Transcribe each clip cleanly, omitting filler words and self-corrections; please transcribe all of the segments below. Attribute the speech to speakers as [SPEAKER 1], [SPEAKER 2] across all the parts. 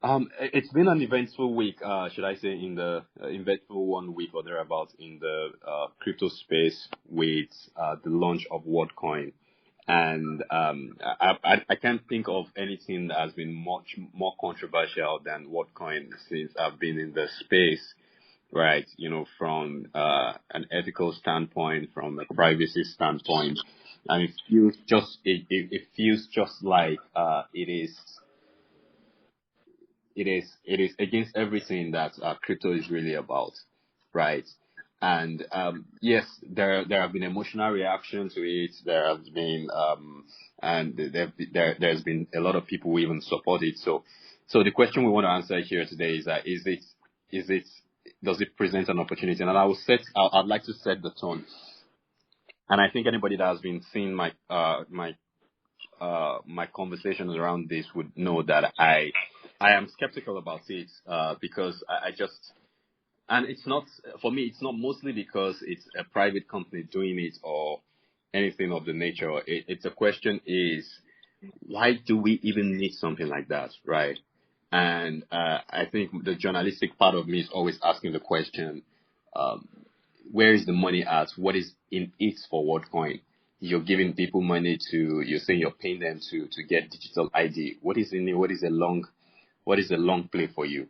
[SPEAKER 1] It's been an eventful week, should I say, in the eventful 1 week or thereabouts in the crypto space with the launch of WorldCoin. And I can't think of anything that has been much more controversial than WorldCoin since I've been in the space, right? From an ethical standpoint, from a privacy standpoint, and it feels just like it is against everything that crypto is really about, right? And yes, there have been emotional reactions to it. There has been and there's been a lot of people who even support it. So the question we want to answer here today is that is it does it present an opportunity? And I'd like to set the tone. And I think anybody that has been seeing my conversations around this would know that I am skeptical about it because I just, and it's not, for me, it's not mostly because it's a private company doing it or anything of the nature. It's a question is, why do we even need something like that, right? And I think the journalistic part of me is always asking the question, where is the money at? What is in it for WorldCoin? You're giving people money you're saying you're paying them to get digital ID. What is in it? What is a long play for you?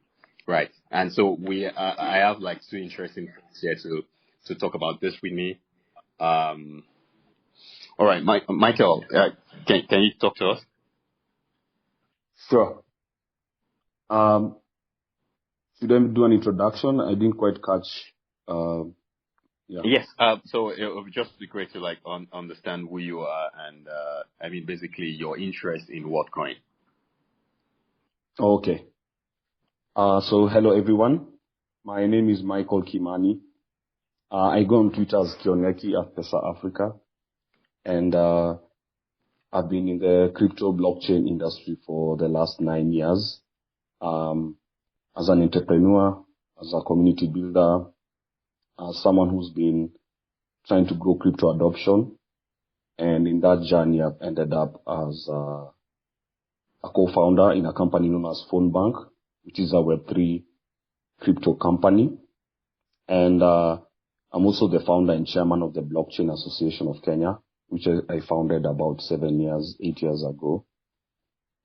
[SPEAKER 1] Right. And so I have like two interesting things here to talk about this with me. All right, Michael, can you talk to us?
[SPEAKER 2] Sure. Should I do an introduction? I didn't quite catch. Yeah.
[SPEAKER 1] Yes. So it would just be great to understand who you are and basically your interest in WorldCoin.
[SPEAKER 2] Okay. So hello everyone. My name is Michael Kimani. I go on Twitter as Kioneki at Pesa Africa, and I've been in the crypto blockchain industry for the last 9 years. As an entrepreneur, as a community builder, as someone who's been trying to grow crypto adoption. And in that journey, I've ended up as a co-founder in a company known as PhoneBank, which is a Web3 crypto company. And I'm also the founder and chairman of the Blockchain Association of Kenya, which I founded about 8 years ago.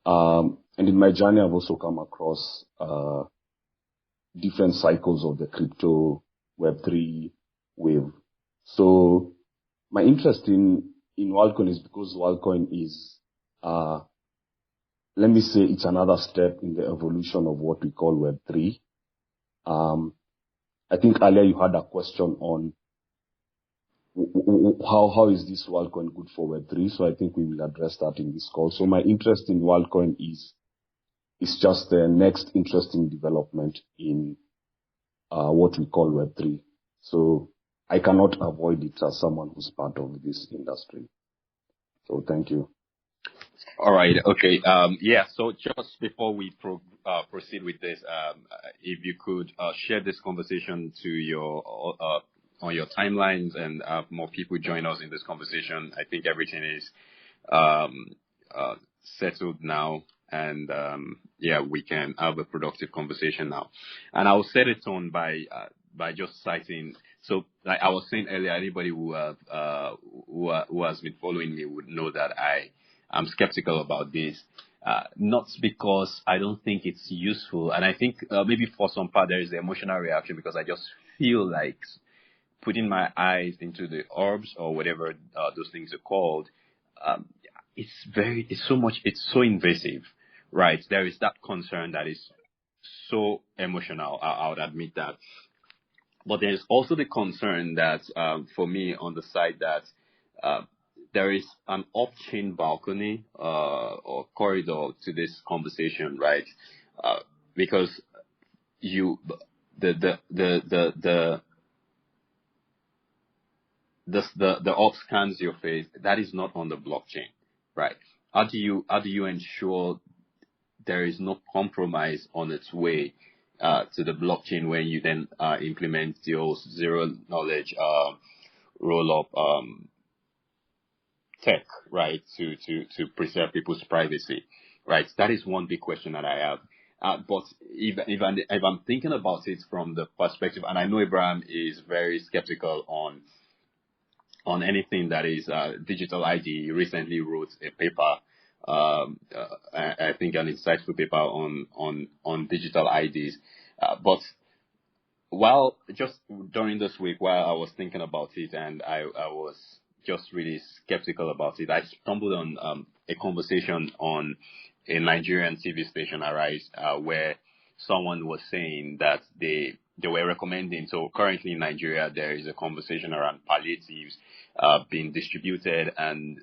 [SPEAKER 2] And in my journey, I've also come across different cycles of the crypto Web3 wave. So my interest in WorldCoin is because WorldCoin is, let me say, it's another step in the evolution of what we call Web3. I think earlier you had a question on how is this WorldCoin good for Web3? So I think we will address that in this call. So my interest in WorldCoin is just the next interesting development in what we call Web3. So I cannot avoid it as someone who's part of this industry. So thank you.
[SPEAKER 1] All right. Okay. So just before we proceed with this, if you could share this conversation to on your timelines and have more people join us in this conversation. I think everything is settled now, and we can have a productive conversation now. And I'll set it on by just citing. So, like I was saying earlier, anybody who has been following me would know that I'm skeptical about this. Not because I don't think it's useful, and I think maybe for some part there is the emotional reaction because I just feel like putting my eyes into the orbs or whatever those things are called. It's so invasive, right? There is that concern that is so emotional. I would admit that. But there's also the concern that, for me, on the side that there is an off-chain balcony or corridor to this conversation, right? Because the op scans your face. That is not on the blockchain, right? How do you ensure there is no compromise on its way to the blockchain when you then implement your zero knowledge roll up tech, right, to preserve people's privacy, right? That is one big question that I have. But if I'm thinking about it from the perspective, and I know Abraham is very skeptical on anything that is digital ID. He recently wrote a paper, I think an insightful paper on digital IDs. But while just during this week, while I was thinking about it and I was just really skeptical about it, I stumbled on a conversation on a Nigerian TV station, Arise, where someone was saying that they were recommending. So currently in Nigeria, there is a conversation around palliatives being distributed, and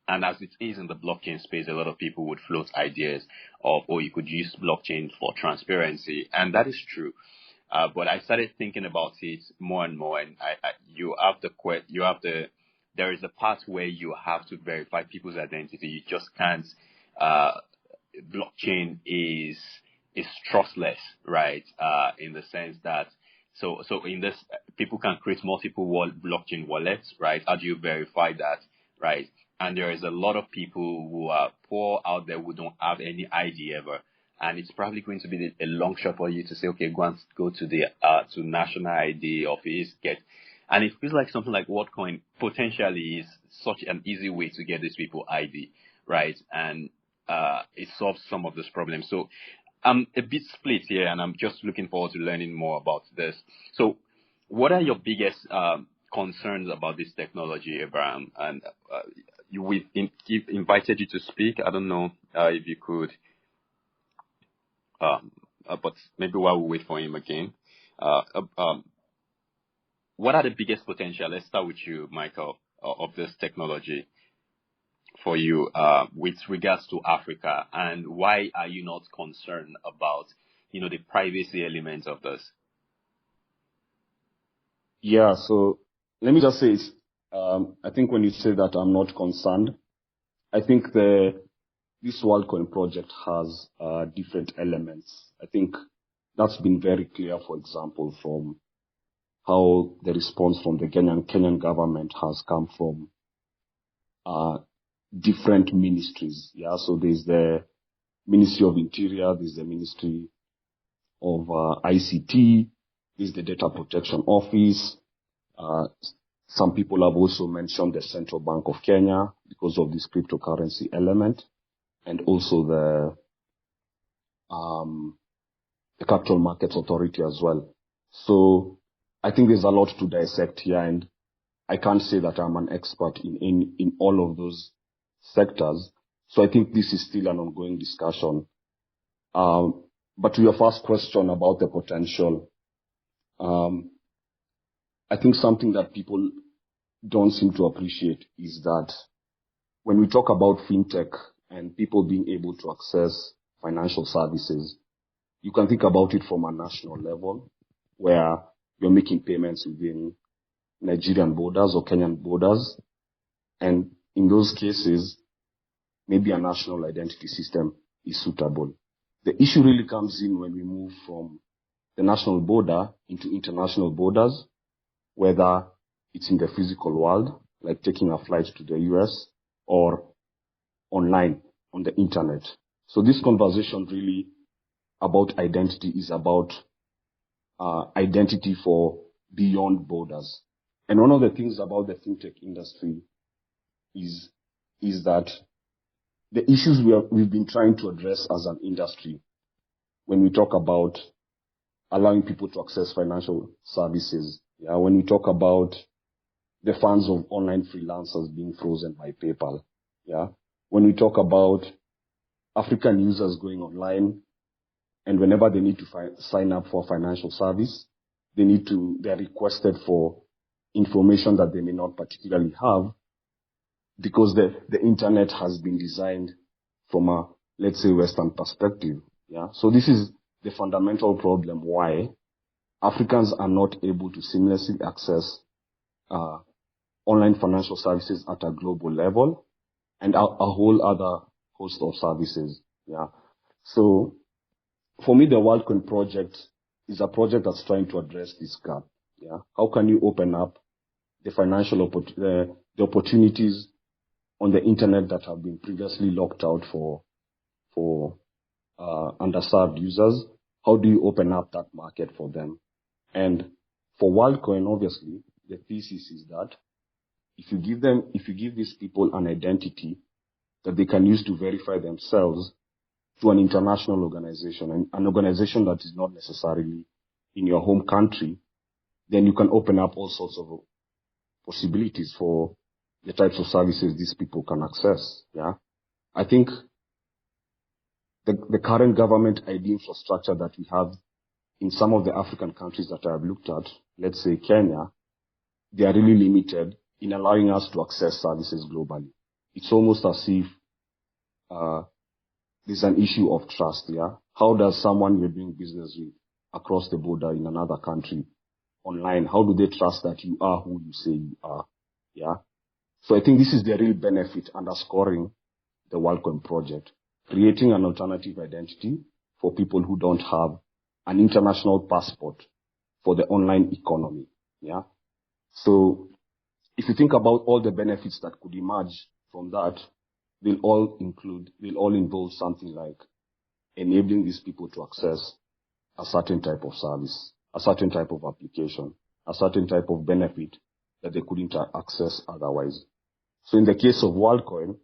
[SPEAKER 1] and as it is in the blockchain space, a lot of people would float ideas of, oh, you could use blockchain for transparency, and that is true. But I started thinking about it more and more, and there is a part where you have to verify people's identity. You just can't. Blockchain is trustless, right? In the sense that so in this, people can create multiple blockchain wallets, right? How do you verify that, right? And there is a lot of people who are poor out there who don't have any ID ever. And it's probably going to be a long shot for you to say, okay, go to the to national ID office, and it feels like something like WorldCoin potentially is such an easy way to get these people ID, right? And it solves some of this problem. So I'm a bit split here, and I'm just looking forward to learning more about this. So what are your biggest concerns about this technology, Abraham? And we've invited you to speak. I don't know if you could. But maybe while we wait for him again, what are the biggest potential? Let's start with you, Michael, of this technology for you with regards to Africa, and why are you not concerned about, the privacy elements of this?
[SPEAKER 2] Yeah, so let me just say, I think when you say that I'm not concerned, I think this WorldCoin project has different elements. I think that's been very clear, for example, from how the response from the Kenyan government has come from different ministries. Yeah, so there's the Ministry of Interior, there's the Ministry of ICT, there's the Data Protection Office. Some people have also mentioned the Central Bank of Kenya because of this cryptocurrency element, and also the Capital Markets Authority as well. So I think there's a lot to dissect here, and I can't say that I'm an expert in all of those sectors. So I think this is still an ongoing discussion. But to your first question about the potential, I think something that people don't seem to appreciate is that when we talk about fintech and people being able to access financial services, you can think about it from a national level where you're making payments within Nigerian borders or Kenyan borders. And in those cases, maybe a national identity system is suitable. The issue really comes in when we move from the national border into international borders, whether it's in the physical world, like taking a flight to the US, or online on the internet. So this conversation really about identity is about identity for beyond borders. And one of the things about the fintech industry is that the issues we've been trying to address as an industry when we talk about allowing people to access financial services, when we talk about the funds of online freelancers being frozen by PayPal, when we talk about African users going online and whenever they need to sign up for a financial service, they're requested for information that they may not particularly have, because the internet has been designed from a, let's say, Western perspective. So this is the fundamental problem why Africans are not able to seamlessly access online financial services at a global level, and a whole other host of services. So for me, the WorldCoin project is a project that's trying to address this gap. How can you open up the financial the opportunities on the internet that have been previously locked out for underserved users, how do you open up that market for them? And for Worldcoin, obviously, the thesis is that if you give these people an identity that they can use to verify themselves to an international organization, and an organization that is not necessarily in your home country, then you can open up all sorts of possibilities for the types of services these people can access. Yeah, I think the current government ID infrastructure that we have in some of the African countries that I have looked at, let's say Kenya, they are really limited in allowing us to access services globally. It's almost as if there's an issue of trust. Yeah, how does someone you're doing business with across the border in another country online, how do they trust that you are who you say you are? Yeah. So I think this is the real benefit underscoring the Worldcoin project, creating an alternative identity for people who don't have an international passport for the online economy. Yeah. So if you think about all the benefits that could emerge from that, they'll all involve something like enabling these people to access a certain type of service, a certain type of application, a certain type of benefit that they couldn't access otherwise. So in the case of Worldcoin,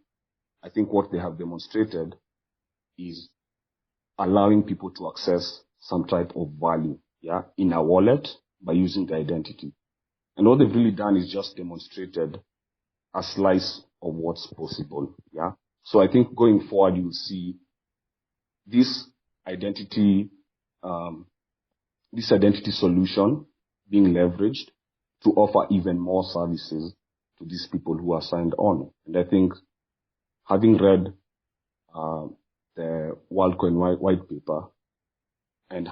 [SPEAKER 2] I think what they have demonstrated is allowing people to access some type of value, yeah, in a wallet by using the identity. And what they've really done is just demonstrated a slice of what's possible, yeah. So I think going forward, you'll see this identity solution being leveraged to offer even more services to these people who are signed on. And I think having read the Worldcoin white paper and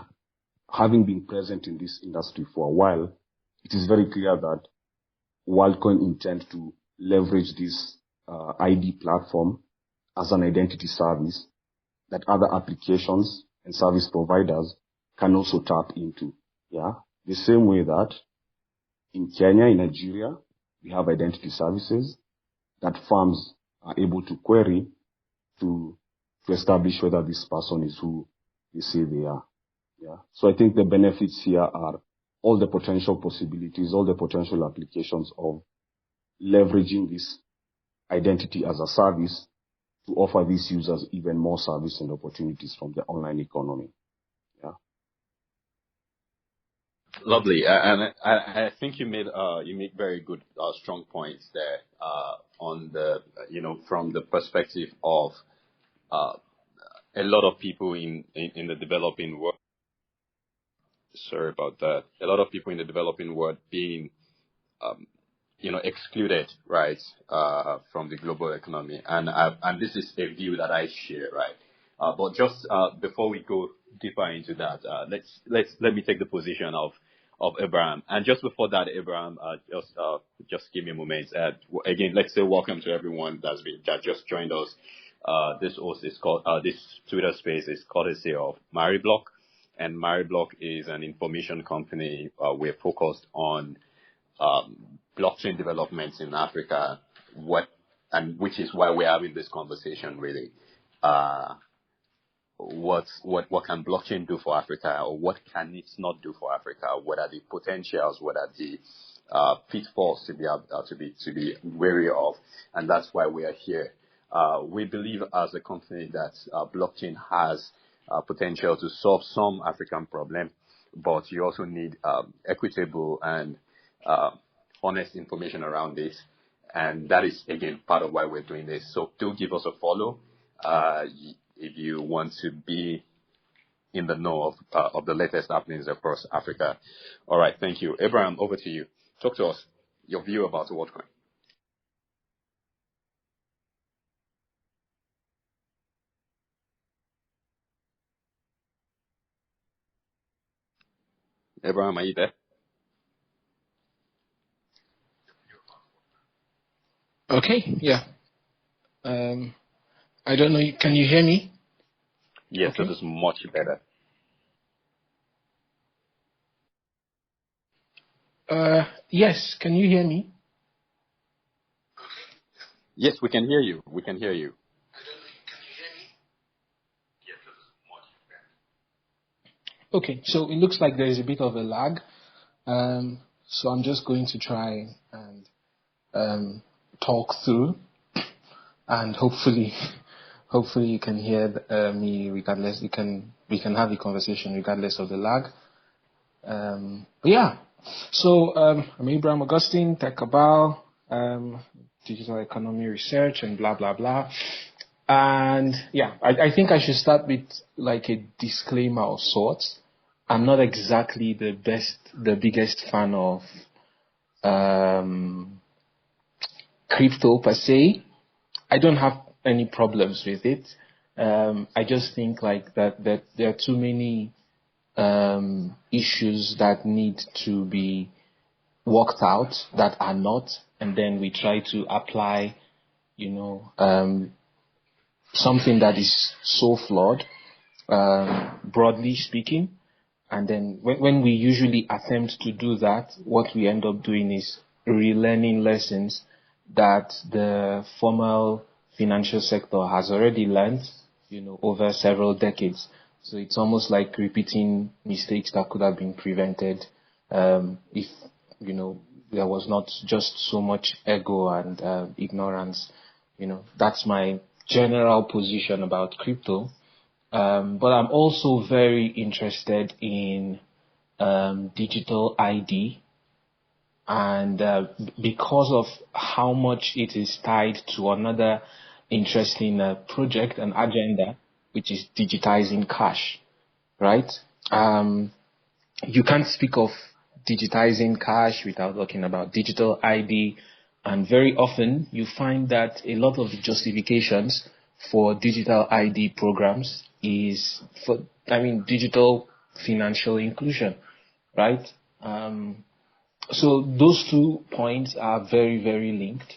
[SPEAKER 2] having been present in this industry for a while, it is very clear that Worldcoin intends to leverage this ID platform as an identity service that other applications and service providers can also tap into. Yeah, the same way that in Kenya, in Nigeria, we have identity services that firms are able to query to establish whether this person is who they say they are. Yeah. So I think the benefits here are all the potential possibilities, all the potential applications of leveraging this identity as a service to offer these users even more service and opportunities from the online economy. Yeah.
[SPEAKER 1] Lovely, and I think you made very good, strong points there on the from the perspective of a lot of people in the developing world. Sorry about that. A lot of people in the developing world being excluded, right, from the global economy, and this is a view that I share, right. But just before we go deeper into that, let me take the position of Abraham. And just before that, Abraham, just give me a moment. Again, let's say welcome to everyone that just joined us. This Twitter space is courtesy of Mariblock, and Mariblock is an information company. We're focused on blockchain developments in Africa, which is why we're having this conversation really. What can blockchain do for Africa, or what can it not do for Africa? What are the potentials? What are the pitfalls to be wary of? And that's why we are here. We believe as a company that blockchain has potential to solve some African problem, but you also need equitable and honest information around this, and that is again part of why we're doing this. So do give us a follow if you want to be in the know of the latest happenings across Africa. All right, thank you, Abraham. Over to you. Talk to us your view about Worldcoin. Abraham, are you there?
[SPEAKER 3] Okay, yeah. I don't know. Can you hear me?
[SPEAKER 1] Yes,
[SPEAKER 3] Okay.
[SPEAKER 1] This is much better.
[SPEAKER 3] Yes, can you hear me?
[SPEAKER 1] Yes, we can hear you. We can hear you.
[SPEAKER 3] Okay, so it looks like there is a bit of a lag. So I'm just going to try and talk through, and hopefully you can hear me regardless. We can have a conversation regardless of the lag. But yeah, so I'm Abraham Augustine, Tech Cabal, digital economy research, and blah blah blah. And yeah, I think I should start with like a disclaimer of sorts. I'm not exactly the biggest fan of crypto per se. I don't have any problems with it. I just think like that there are too many issues that need to be worked out that are not, and then we try to apply, something that is so flawed, broadly speaking. And then when we usually attempt to do that, what we end up doing is relearning lessons that the formal financial sector has already learned, over several decades. So it's almost like repeating mistakes that could have been prevented if, there was not just so much ego and ignorance. That's my general position about crypto. But I'm also very interested in digital ID, and because of how much it is tied to another interesting project and agenda, which is digitizing cash, right? You can't speak of digitizing cash without talking about digital ID, and very often you find that a lot of the justifications for digital ID programs is digital financial inclusion, right? So those 2 points are very, very linked.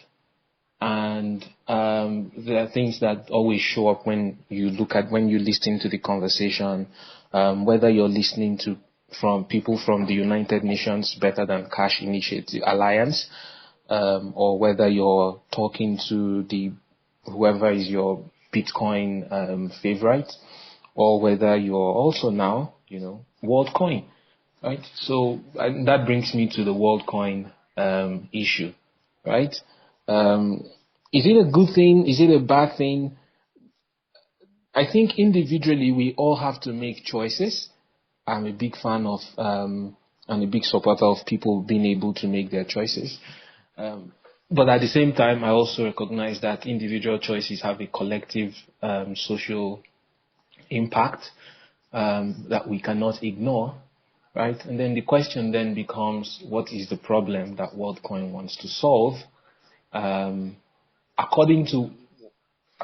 [SPEAKER 3] And there are things that always show up when you listen to the conversation, whether you're listening to from people from the United Nations Better Than Cash Initiative Alliance, or whether you're talking to whoever is your Bitcoin favorite, or whether you're also now, WorldCoin, right? So that brings me to the WorldCoin issue, right? Is it a good thing? Is it a bad thing? I think individually we all have to make choices. I'm a big fan of, I'm a big supporter of people being able to make their choices. But at the same time, I also recognize that individual choices have a collective social impact that we cannot ignore, right? And then the question then becomes, what is the problem that WorldCoin wants to solve? According to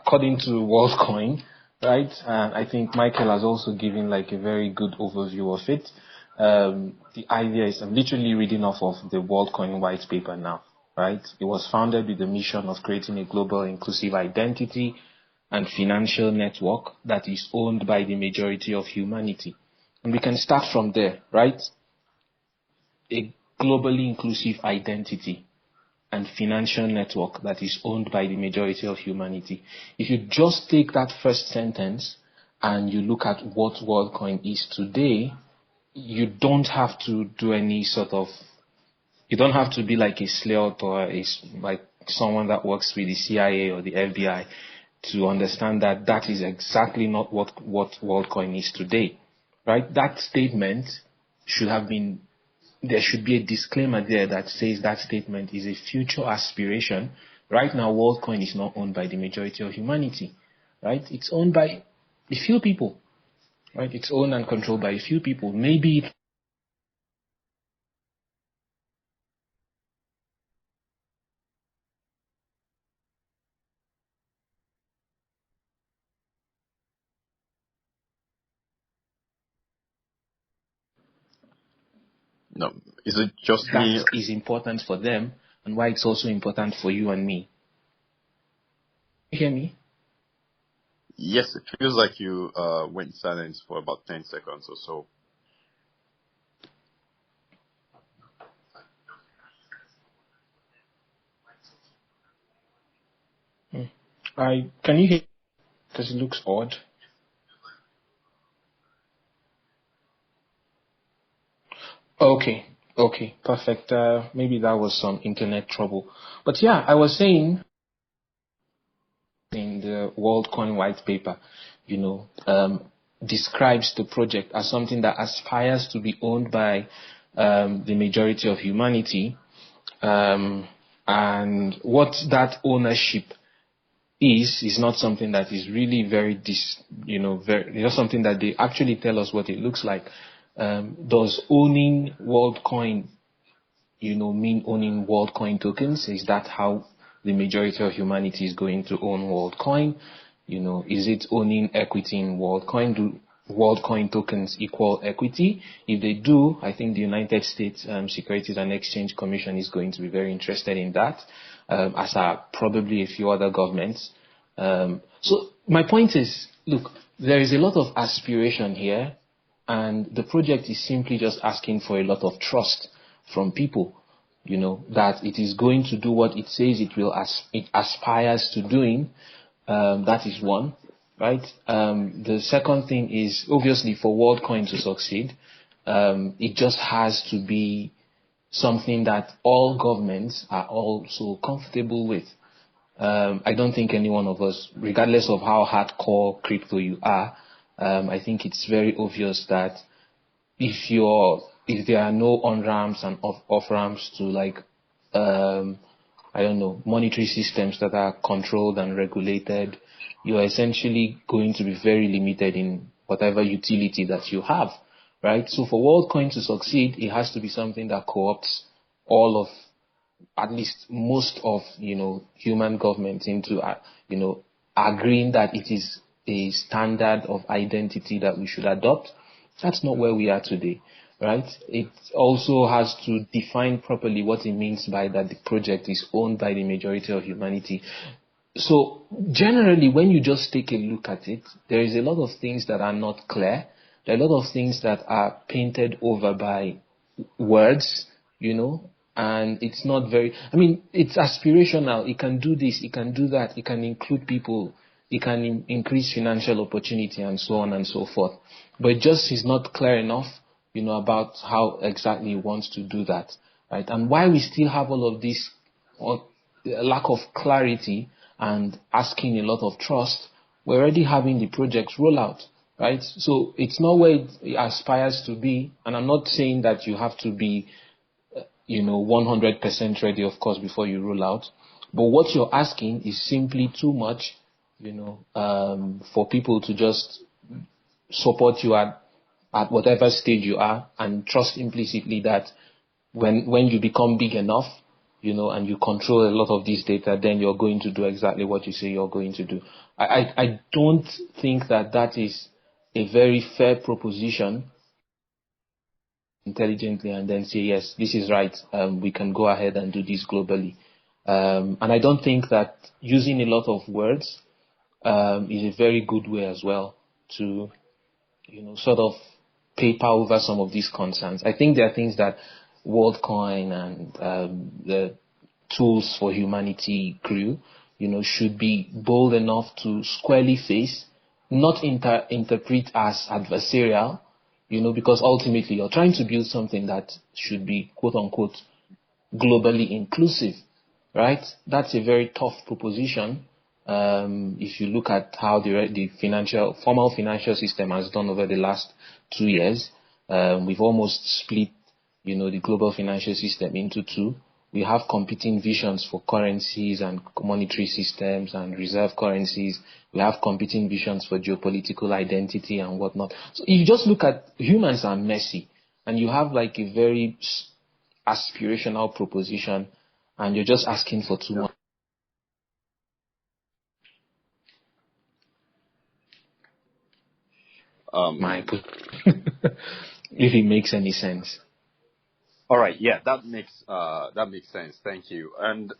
[SPEAKER 3] WorldCoin, right? And I think Michael has also given like a very good overview of it. The idea is, I'm literally reading off of the WorldCoin white paper now, right? It was founded with the mission of creating a global inclusive identity and financial network that is owned by the majority of humanity. And we can start from there, right? A globally inclusive identity and financial network that is owned by the majority of humanity. If you just take that first sentence and you look at what WorldCoin is today, you don't have to do any you don't have to be like a sleuth or like someone that works with the CIA or the FBI to understand that that is exactly not what WorldCoin is today, right? That statement there should be a disclaimer there that says that statement is a future aspiration. Right now, WorldCoin is not owned by the majority of humanity, right? It's owned by a few people, right? It's owned and controlled by a few people. Maybe
[SPEAKER 1] No, is it just me?
[SPEAKER 3] that is important for them and why it's also important for you and me. You hear me?
[SPEAKER 1] Yes, it feels like you went silent for about 10 seconds or so.
[SPEAKER 3] Can you hear? Because it looks odd. Okay, perfect. Maybe that was some internet trouble. But yeah, I was saying in the WorldCoin white paper, you know, describes the project as something that aspires to be owned by the majority of humanity. And what that ownership is not something that is really very very, not something that they actually tell us what it looks like. Does owning WorldCoin, mean owning WorldCoin tokens? Is that how the majority of humanity is going to own WorldCoin? Is it owning equity in WorldCoin? Do WorldCoin tokens equal equity? If they do, I think the United States Securities and Exchange Commission is going to be very interested in that, as are probably a few other governments. So my point is, look, there is a lot of aspiration here, and the project is simply just asking for a lot of trust from people, that it is going to do what it says it aspires to doing. That is one, right? The second thing is, obviously, for WorldCoin to succeed, it just has to be something that all governments are also comfortable with. I don't think any one of us, regardless of how hardcore crypto you are, I think it's very obvious that if there are no on-ramps and off-ramps to monetary systems that are controlled and regulated, you are essentially going to be very limited in whatever utility that you have, right? So for WorldCoin to succeed, it has to be something that co-opts all of, at least most of, human governments into, agreeing that it is a standard of identity that we should adopt. That's not where we are today, right? It also has to define properly what it means by that the project is owned by the majority of humanity. So generally, when you just take a look at it, there is a lot of things that are not clear. There are a lot of things that are painted over by words, and it's not very, it's aspirational. It can do this, it can do that, it can include people, it can increase financial opportunity and so on and so forth. But it just is not clear enough, about how exactly it wants to do that, right? And why we still have all of this lack of clarity and asking a lot of trust, we're already having the projects roll out, right? So it's not where it aspires to be. And I'm not saying that you have to be 100% ready, of course, before you roll out. But what you're asking is simply too much, for people to just support you at whatever stage you are and trust implicitly that when you become big enough, and you control a lot of this data, then you're going to do exactly what you say you're going to do. I don't think that is a very fair proposition intelligently and then say, yes, this is right, we can go ahead and do this globally. And I don't think that using a lot of words is a very good way as well to, sort of paper over some of these concerns. I think there are things that WorldCoin and the Tools for Humanity crew, should be bold enough to squarely face, not interpret as adversarial, because ultimately you're trying to build something that should be, quote unquote, globally inclusive, right? That's a very tough proposition. If you look at how the formal financial system has done over the last 2 years, we've almost split, the global financial system into two. We have competing visions for currencies and monetary systems and reserve currencies. We have competing visions for geopolitical identity and whatnot. So if you just look at, humans are messy, and you have like a very aspirational proposition, and you're just asking for too much. If it makes any sense.
[SPEAKER 1] All right. Yeah, that makes sense. Thank you. And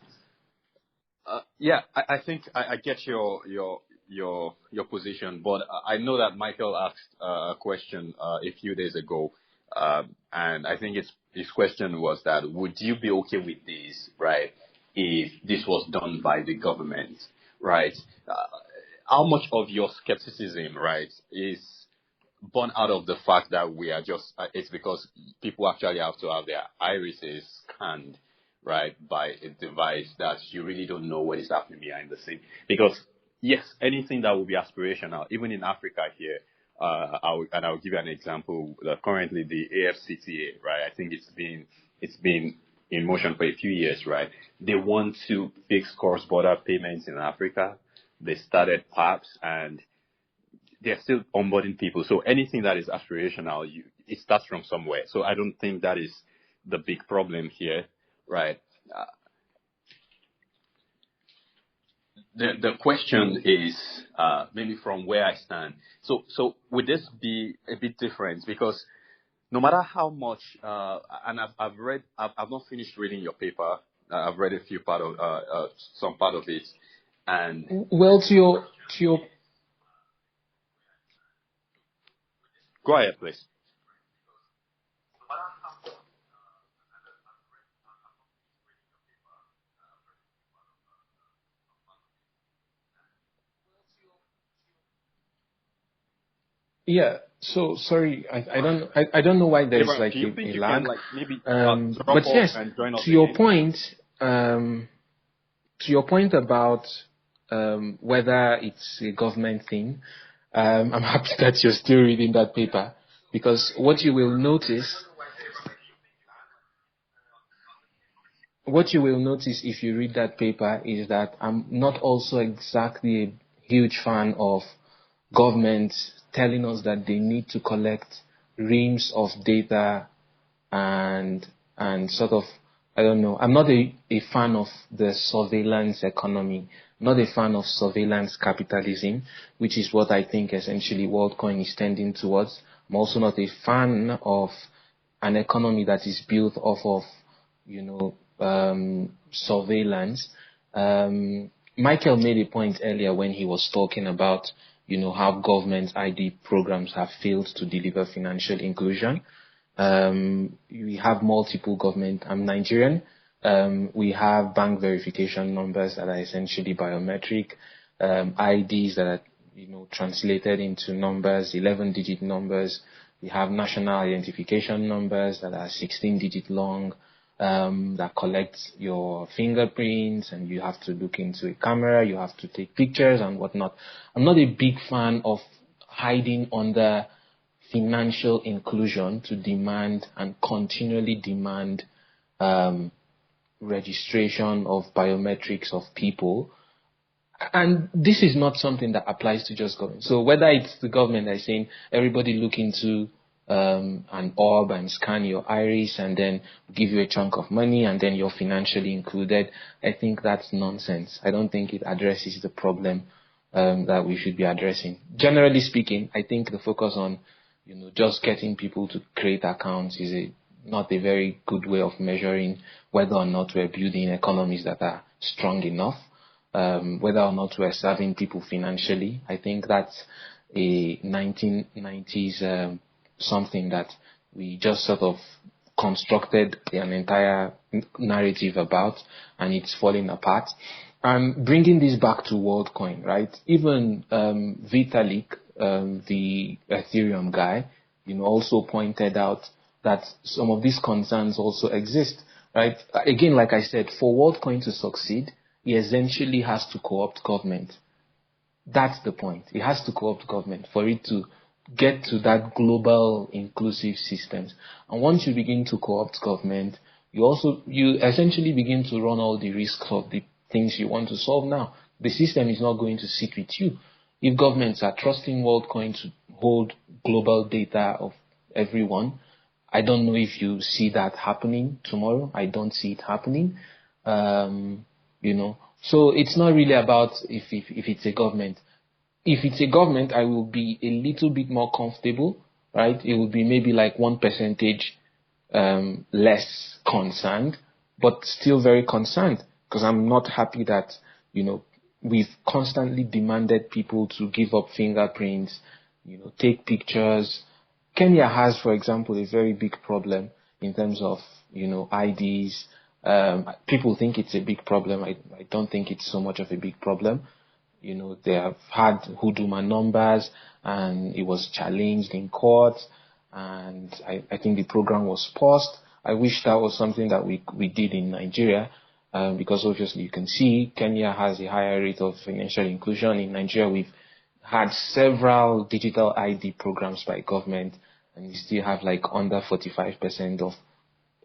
[SPEAKER 1] I think I get your position, but I know that Michael asked a question a few days ago, and I think his question was that, would you be okay with this, right, if this was done by the government, right? How much of your skepticism, right, is born out of the fact that we are just, it's because people actually have to have their irises scanned, right, by a device that you really don't know what is happening behind the scene. Because, yes, anything that will be aspirational, even in Africa here, I'll give you an example. Currently, the AFCTA, right, I think it's been in motion for a few years, right? They want to fix cross-border payments in Africa. They started PAPS, and they're still onboarding people. So anything that is aspirational, it starts from somewhere. So I don't think that is the big problem here, right? The question is maybe from where I stand. So would this be a bit different? Because no matter how much, and I've not finished reading your paper. I've read a few some part of it, and
[SPEAKER 3] well, to your
[SPEAKER 1] go ahead, please.
[SPEAKER 3] Yeah. So sorry, I don't know why there's like
[SPEAKER 1] Do you
[SPEAKER 3] a
[SPEAKER 1] think you
[SPEAKER 3] lag.
[SPEAKER 1] can like maybe drop
[SPEAKER 3] But
[SPEAKER 1] off
[SPEAKER 3] yes,
[SPEAKER 1] and join us
[SPEAKER 3] to your
[SPEAKER 1] again?
[SPEAKER 3] point, about whether it's a government thing, I'm happy that you're still reading that paper, because what you will notice if you read that paper is that I'm not also exactly a huge fan of governments telling us that they need to collect reams of data and sort of, I don't know. I'm not a fan of the surveillance economy, not a fan of surveillance capitalism, which is what I think essentially WorldCoin is tending towards. I'm also not a fan of an economy that is built off of, surveillance. Michael made a point earlier when he was talking about, how government ID programs have failed to deliver financial inclusion. We have multiple government. I'm Nigerian. We have bank verification numbers that are essentially biometric, IDs that are, translated into numbers, 11-digit numbers. We have national identification numbers that are 16-digit long, that collects your fingerprints, and you have to look into a camera, you have to take pictures and whatnot. I'm not a big fan of hiding under financial inclusion to demand and continually demand registration of biometrics of people. And this is not something that applies to just government. So whether it's the government that's saying everybody look into an orb and scan your iris and then give you a chunk of money and then you're financially included, I think that's nonsense. I don't think it addresses the problem that we should be addressing. Generally speaking, I think the focus on just getting people to create accounts is not a very good way of measuring whether or not we're building economies that are strong enough, whether or not we're serving people financially. I think that's a 1990s something that we just sort of constructed an entire narrative about, and it's falling apart. And bringing this back to WorldCoin, right? Even Vitalik, the Ethereum guy, also pointed out that some of these concerns also exist, right? Again, like I said, for WorldCoin to succeed, it essentially has to co-opt government. That's the point. It has to co-opt government for it to get to that global inclusive systems. And once you begin to co-opt government, you essentially begin to run all the risks of the things you want to solve now. The system is not going to sit with you. If governments are trusting WorldCoin to hold global data of everyone, I don't know if you see that happening tomorrow. I don't see it happening. So it's not really about if it's a government. If it's a government, I will be a little bit more comfortable, right? It will be maybe like 1% less concerned, but still very concerned, because I'm not happy that, we've constantly demanded people to give up fingerprints, take pictures. Kenya has, for example, a very big problem in terms of, IDs. People think it's a big problem. I don't think it's so much of a big problem. They have had Huduma numbers, and it was challenged in court, and I think the program was paused. I wish that was something that we did in Nigeria, because obviously you can see Kenya has a higher rate of financial inclusion. In Nigeria, we've had several digital ID programs by government, and we still have like under 45% of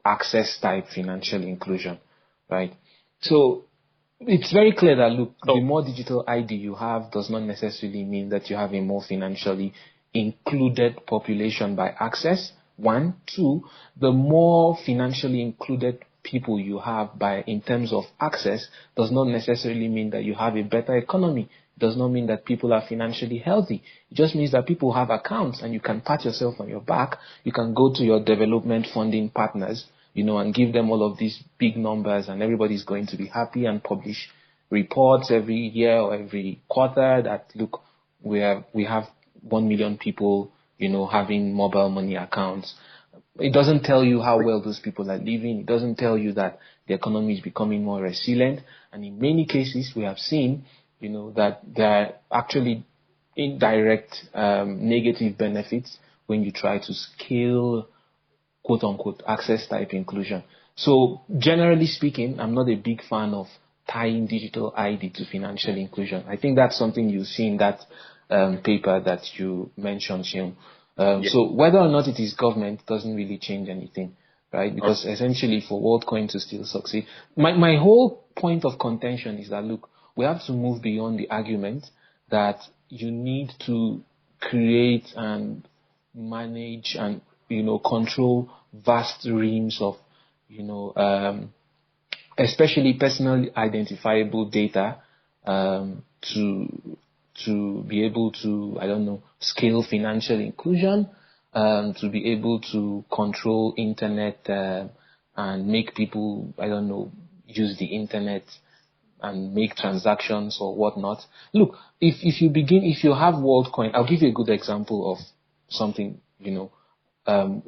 [SPEAKER 3] access type financial inclusion, right? So it's very clear that, look, the more digital ID you have does not necessarily mean that you have a more financially included population by access. One. Two, the more financially included people you have in terms of access does not necessarily mean that you have a better economy. It does not mean that people are financially healthy. It just means that people have accounts and you can pat yourself on your back. You can go to your development funding partners, and give them all of these big numbers, and everybody's going to be happy and publish reports every year or every quarter that, look, we have 1 million people, having mobile money accounts. It doesn't tell you how well those people are living. It doesn't tell you that the economy is becoming more resilient. And in many cases, we have seen, that there are actually indirect negative benefits when you try to scale quote-unquote access type inclusion. So generally speaking, I'm not a big fan of tying digital ID to financial inclusion. I think that's something you see in that paper that you mentioned, Shion.
[SPEAKER 1] Yes.
[SPEAKER 3] So whether or not it is government doesn't really change anything, right? Because essentially for WorldCoin to still succeed, my whole point of contention is that, look, we have to move beyond the argument that you need to create and manage and control vast reams of, especially personally identifiable data, to be able to, scale financial inclusion, to be able to control internet, and make people, use the internet and make transactions or whatnot. Look, if you have WorldCoin, I'll give you a good example of something, and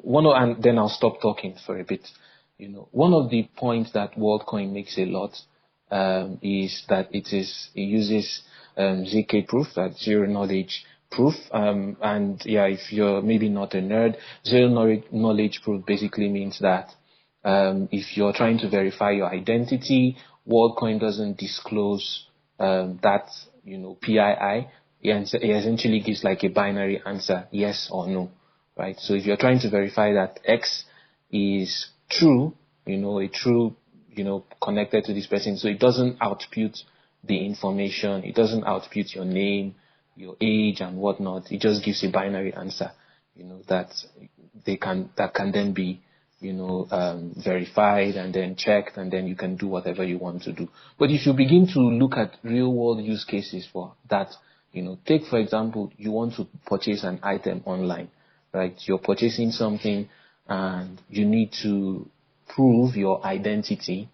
[SPEAKER 3] then I'll stop talking for a bit. One of the points that WorldCoin makes a lot is that it uses ZK proof, that zero knowledge proof. And yeah, if you're maybe not a nerd, zero knowledge proof basically means that if you're trying to verify your identity, WorldCoin doesn't disclose that PII. It essentially gives like a binary answer, yes or no. Right. So if you're trying to verify that X is true, connected to this person, so it doesn't output the information, it doesn't output your name, your age, and whatnot. It just gives a binary answer, that can then be, verified and then checked, and then you can do whatever you want to do. But if you begin to look at real world use cases for that, take for example, you want to purchase an item online. Right, you're purchasing something, and you need to prove your identity,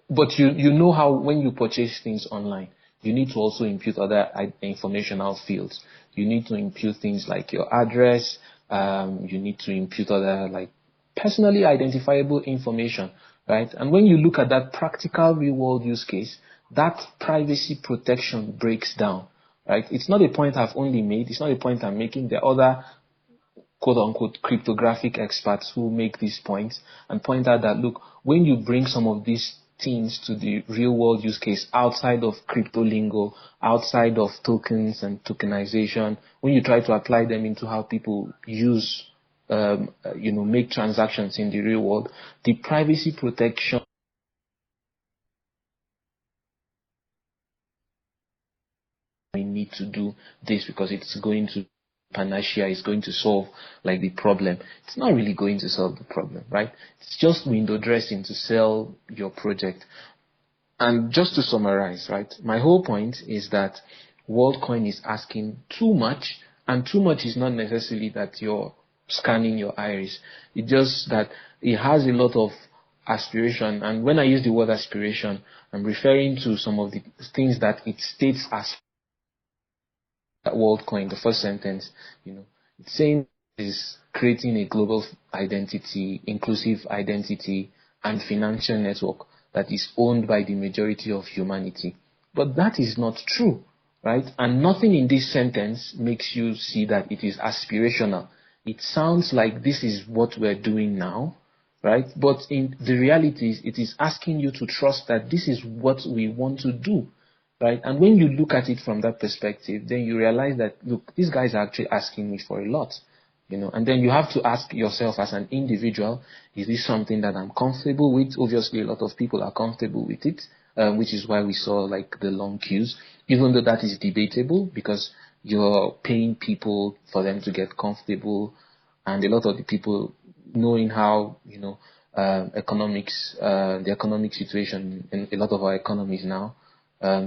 [SPEAKER 3] but you know how when you purchase things online, you need to also input other informational fields. You need to input things like your address. You need to input other like personally identifiable information, right? And when you look at that practical real world use case, that privacy protection breaks down. Right? It's not a point I've only made. It's not a point I'm making. There are other quote-unquote cryptographic experts who make these points and point out that, look, when you bring some of these things to the real-world use case outside of crypto lingo, outside of tokens and tokenization, when you try to apply them into how people use, make transactions in the real world, the privacy protection we need to do this because it's going to panacea, is going to solve like the problem. It's not really going to solve the problem, right? It's just window dressing to sell your project. And just to summarize, right, my whole point is that WorldCoin is asking too much, and too much is not necessarily that you're scanning your iris. It's just that it has a lot of aspiration. And when I use the word aspiration, I'm referring to some of the things that it states as WorldCoin, the first sentence, it's saying is creating a global identity, inclusive identity, and financial network that is owned by the majority of humanity. But that is not true, right? And nothing in this sentence makes you see that it is aspirational. It sounds like this is what we're doing now, right? But in the reality, it is asking you to trust that this is what we want to do, right? And when you look at it from that perspective, then you realize that, look, these guys are actually asking me for a lot, and then you have to ask yourself as an individual, is this something that I'm comfortable with? Obviously, a lot of people are comfortable with it, which is why we saw like the long queues, even though that is debatable because you're paying people for them to get comfortable, and a lot of the people knowing how, the economic situation in a lot of our economies now.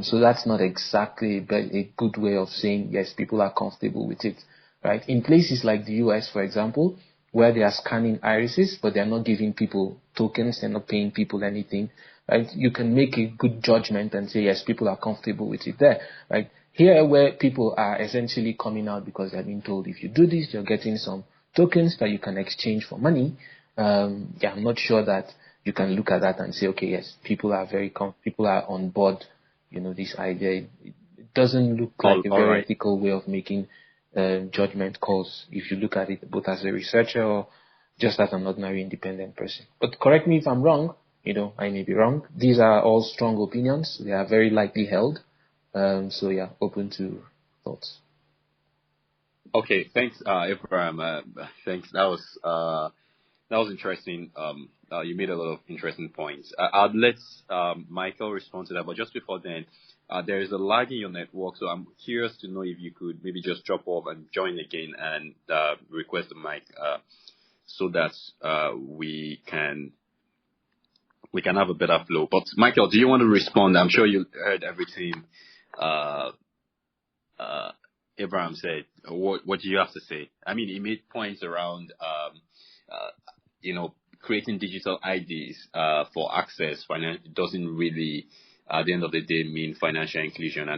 [SPEAKER 3] So that's not exactly a good way of saying, yes, people are comfortable with it, right? In places like the US, for example, where they are scanning irises, but they're not giving people tokens, they're not paying people anything, right? You can make a good judgment and say, yes, people are comfortable with it there, right? Here, where people are essentially coming out because they're being told, if you do this, you're getting some tokens that you can exchange for money. I'm not sure that you can look at that and say, okay, yes, people are people are on board, this idea. It doesn't look like a very ethical way of making judgment calls if you look at it both as a researcher or just as an ordinary independent person. But correct me if I'm wrong, I may be wrong. These are all strong opinions. They are very likely held. Open to thoughts.
[SPEAKER 1] Okay, thanks, Abraham. Thanks. That was interesting. You made a lot of interesting points. I'll let Michael respond to that, but just before then, there is a lag in your network, so I'm curious to know if you could maybe just drop off and join again and request the mic so that we can have a better flow. But Michael, do you want to respond? I'm sure you heard everything Abraham said. What do you have to say? I mean, he made points around creating digital IDs for access. It doesn't really, at the end of the day, mean financial inclusion.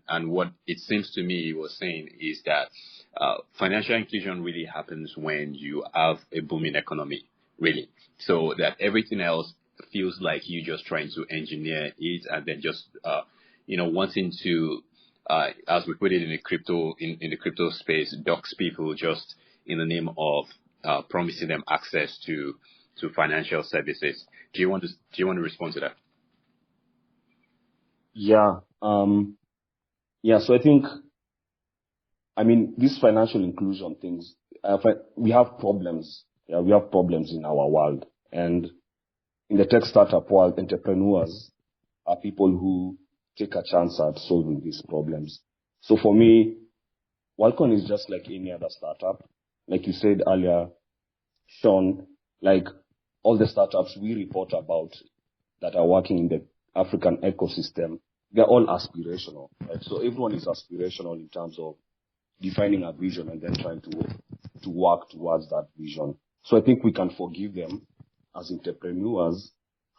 [SPEAKER 1] And what it seems to me he was saying is that financial inclusion really happens when you have a booming economy, really. So that everything else feels like you just trying to engineer it and then just wanting to, as we put it in the crypto space, dox people just in the name of promising them access to financial services. Do you want to respond to that?
[SPEAKER 2] Yeah. So I think, these financial inclusion things, we have problems. Yeah, we have problems in our world. And in the tech startup world, entrepreneurs are people who take a chance at solving these problems. So for me, Worldcoin is just like any other startup. Like you said earlier, Sean, like all the startups we report about that are working in the African ecosystem, they're all aspirational, right? So everyone is aspirational in terms of defining a vision and then trying to work towards that vision. So I think we can forgive them as entrepreneurs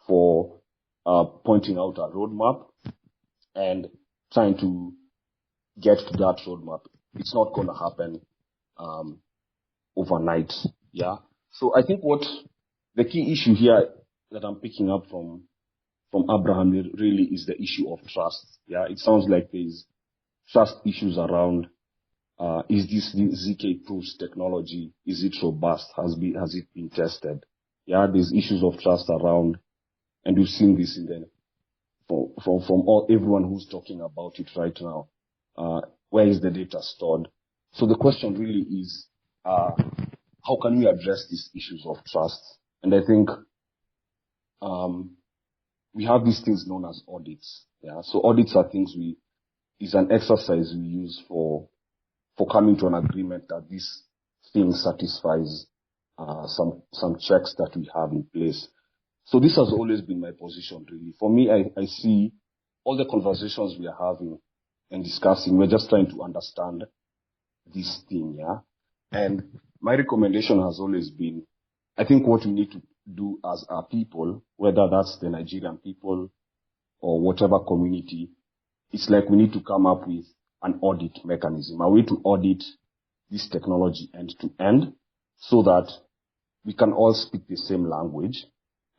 [SPEAKER 2] for pointing out a roadmap and trying to get to that roadmap. It's not going to happen overnight. Yeah. So I think what the key issue here that I'm picking up from Abraham really is the issue of trust. Yeah. It sounds like there's trust issues around, is this ZK-proofs technology, is it robust? Has it been tested? Yeah. There's issues of trust around, and we've seen this from everyone who's talking about it right now. Where is the data stored? So the question really is, how can we address these issues of trust? And I think we have these things known as audits. Yeah. So audits are is an exercise we use for coming to an agreement that this thing satisfies some checks that we have in place. So this has always been my position, really. For me, I see all the conversations we are having and discussing, we're just trying to understand this thing, yeah? And my recommendation has always been, I think what we need to do as our people, whether that's the Nigerian people or whatever community, it's like we need to come up with an audit mechanism, a way to audit this technology end to end so that we can all speak the same language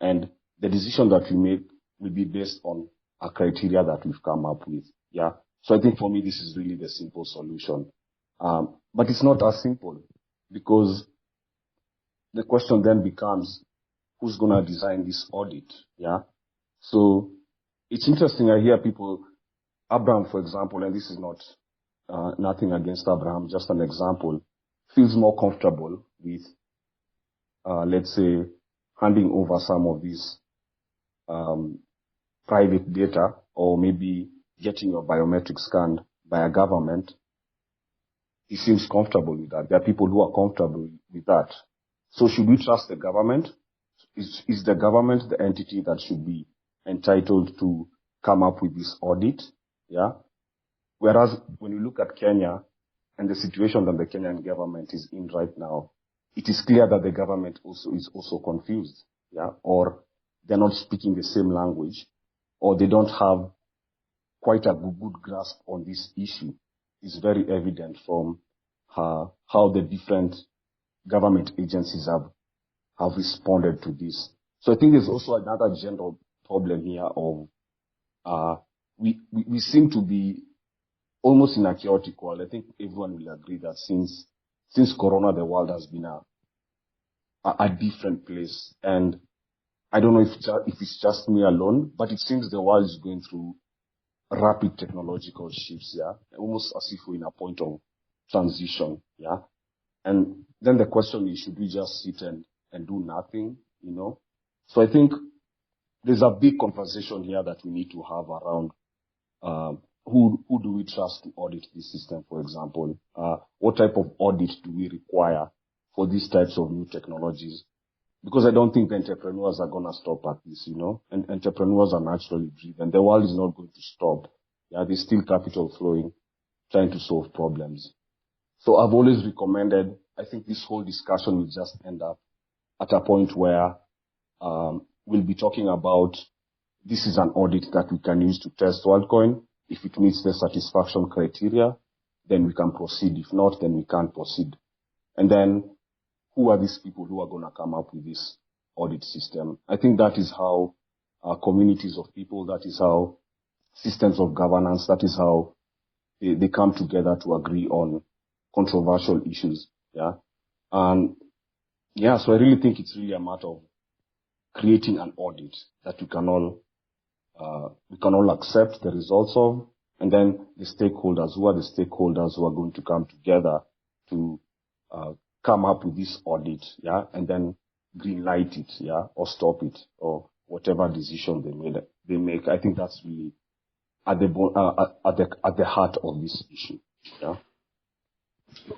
[SPEAKER 2] and the decision that we make will be based on a criteria that we've come up with. Yeah. So I think for me, this is really the simple solution. But it's not as simple, because the question then becomes, who's going to design this audit? Yeah. So it's interesting. I hear people, Abraham, for example, and this is not nothing against Abraham, just an example, feels more comfortable with, let's say, handing over some of these private data, or maybe getting your biometrics scanned by a government. He seems comfortable with that. There are people who are comfortable with that. So should we trust the government? Is the government the entity that should be entitled to come up with this audit? Yeah. Whereas when you look at Kenya and the situation that the Kenyan government is in right now, it is clear that the government is also confused. Yeah. Or they're not speaking the same language, or they don't have quite a good grasp on this issue. It's very evident from how the different government agencies have responded to this. So I think there's also another general problem here of we seem to be almost in a chaotic world. I think everyone will agree that since Corona, the world has been a different place. And I don't know if it's just me alone, but it seems the world is going through rapid technological shifts, yeah, almost as if we're in a point of transition, yeah. And then the question is, should we just sit and do nothing, you know? So I think there's a big conversation here that we need to have around who do we trust to audit this system, for example? What type of audit do we require for these types of new technologies? Because I don't think the entrepreneurs are going to stop at this, you know, and entrepreneurs are naturally driven. The world is not going to stop. Yeah, there's still capital flowing, trying to solve problems. So I've always recommended, I think this whole discussion will just end up at a point where we'll be talking about, this is an audit that we can use to test WorldCoin. If it meets the satisfaction criteria, then we can proceed. If not, then we can't proceed. And then, who are these people who are going to come up with this audit system? I think that is how communities of people, that is how systems of governance, that is how they come together to agree on controversial issues. Yeah. And yeah, so I really think it's really a matter of creating an audit that we can all accept the results of, and then the stakeholders, who are the stakeholders who are going to come together to come up with this audit, yeah, and then green light it, yeah, or stop it, or whatever decision they make. I think that's really at the heart of this issue. Yeah.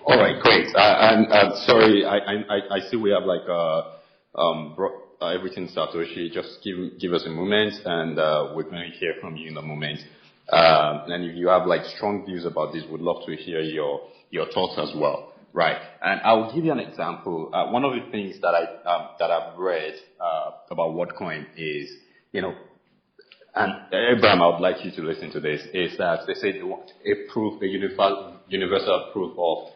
[SPEAKER 1] All right, great. And sorry, I see we have like everything, Satoshi. Just give us a moment, and we're going to hear from you in a moment. And if you have like strong views about this, we'd love to hear your thoughts as well. Right, and I will give you an example. One of the things that I've read about WorldCoin is, you know, and Abraham, I would like you to listen to this, is that they say they want a universal proof of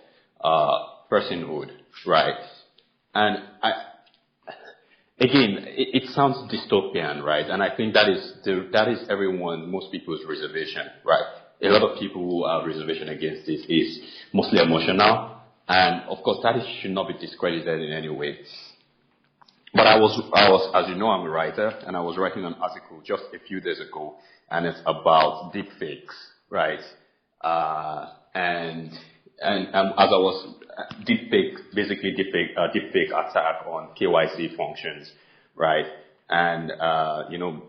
[SPEAKER 1] personhood, right? And again, it sounds dystopian, right? And I think that is most people's reservation, right? A lot of people who have reservation against this is mostly emotional. And of course, that should not be discredited in any way. But I was, as you know, I'm a writer, and I was writing an article just a few days ago, and it's about deepfakes, right? And as I was deepfake attack on KYC functions, right? And you know,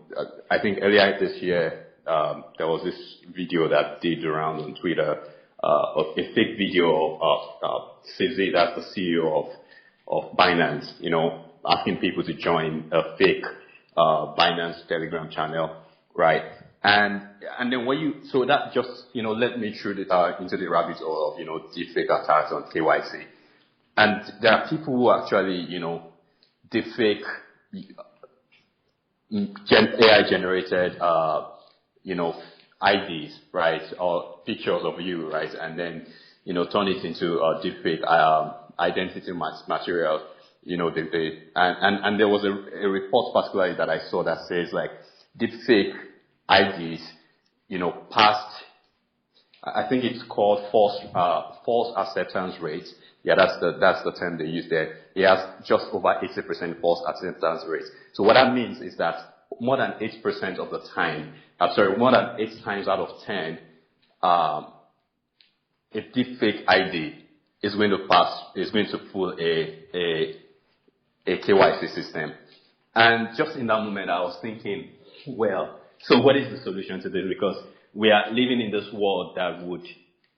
[SPEAKER 1] I think earlier this year there was this video that did around on Twitter. Of a fake video of Cizzy, that's the CEO of Binance, you know, asking people to join a fake Binance Telegram channel, right? And then so that just, you know, led me through into the rabbit hole of, you know, deepfake attacks on KYC. And there are people who actually, you know, deepfake AI generated, you know, IDs, right, or pictures of you, right, and then, you know, turn it into deepfake identity material, you know, and there was a report particularly that I saw that says like deepfake IDs, you know, passed I think it's called false acceptance rate. Yeah, that's the term they use there. He has just over 80% false acceptance rate. So what that means is that more than 8% of the time, more than 8 times out of 10, a deepfake ID is going to pull a KYC system. And just in that moment, I was thinking, well, so what is the solution to this? Because we are living in this world that would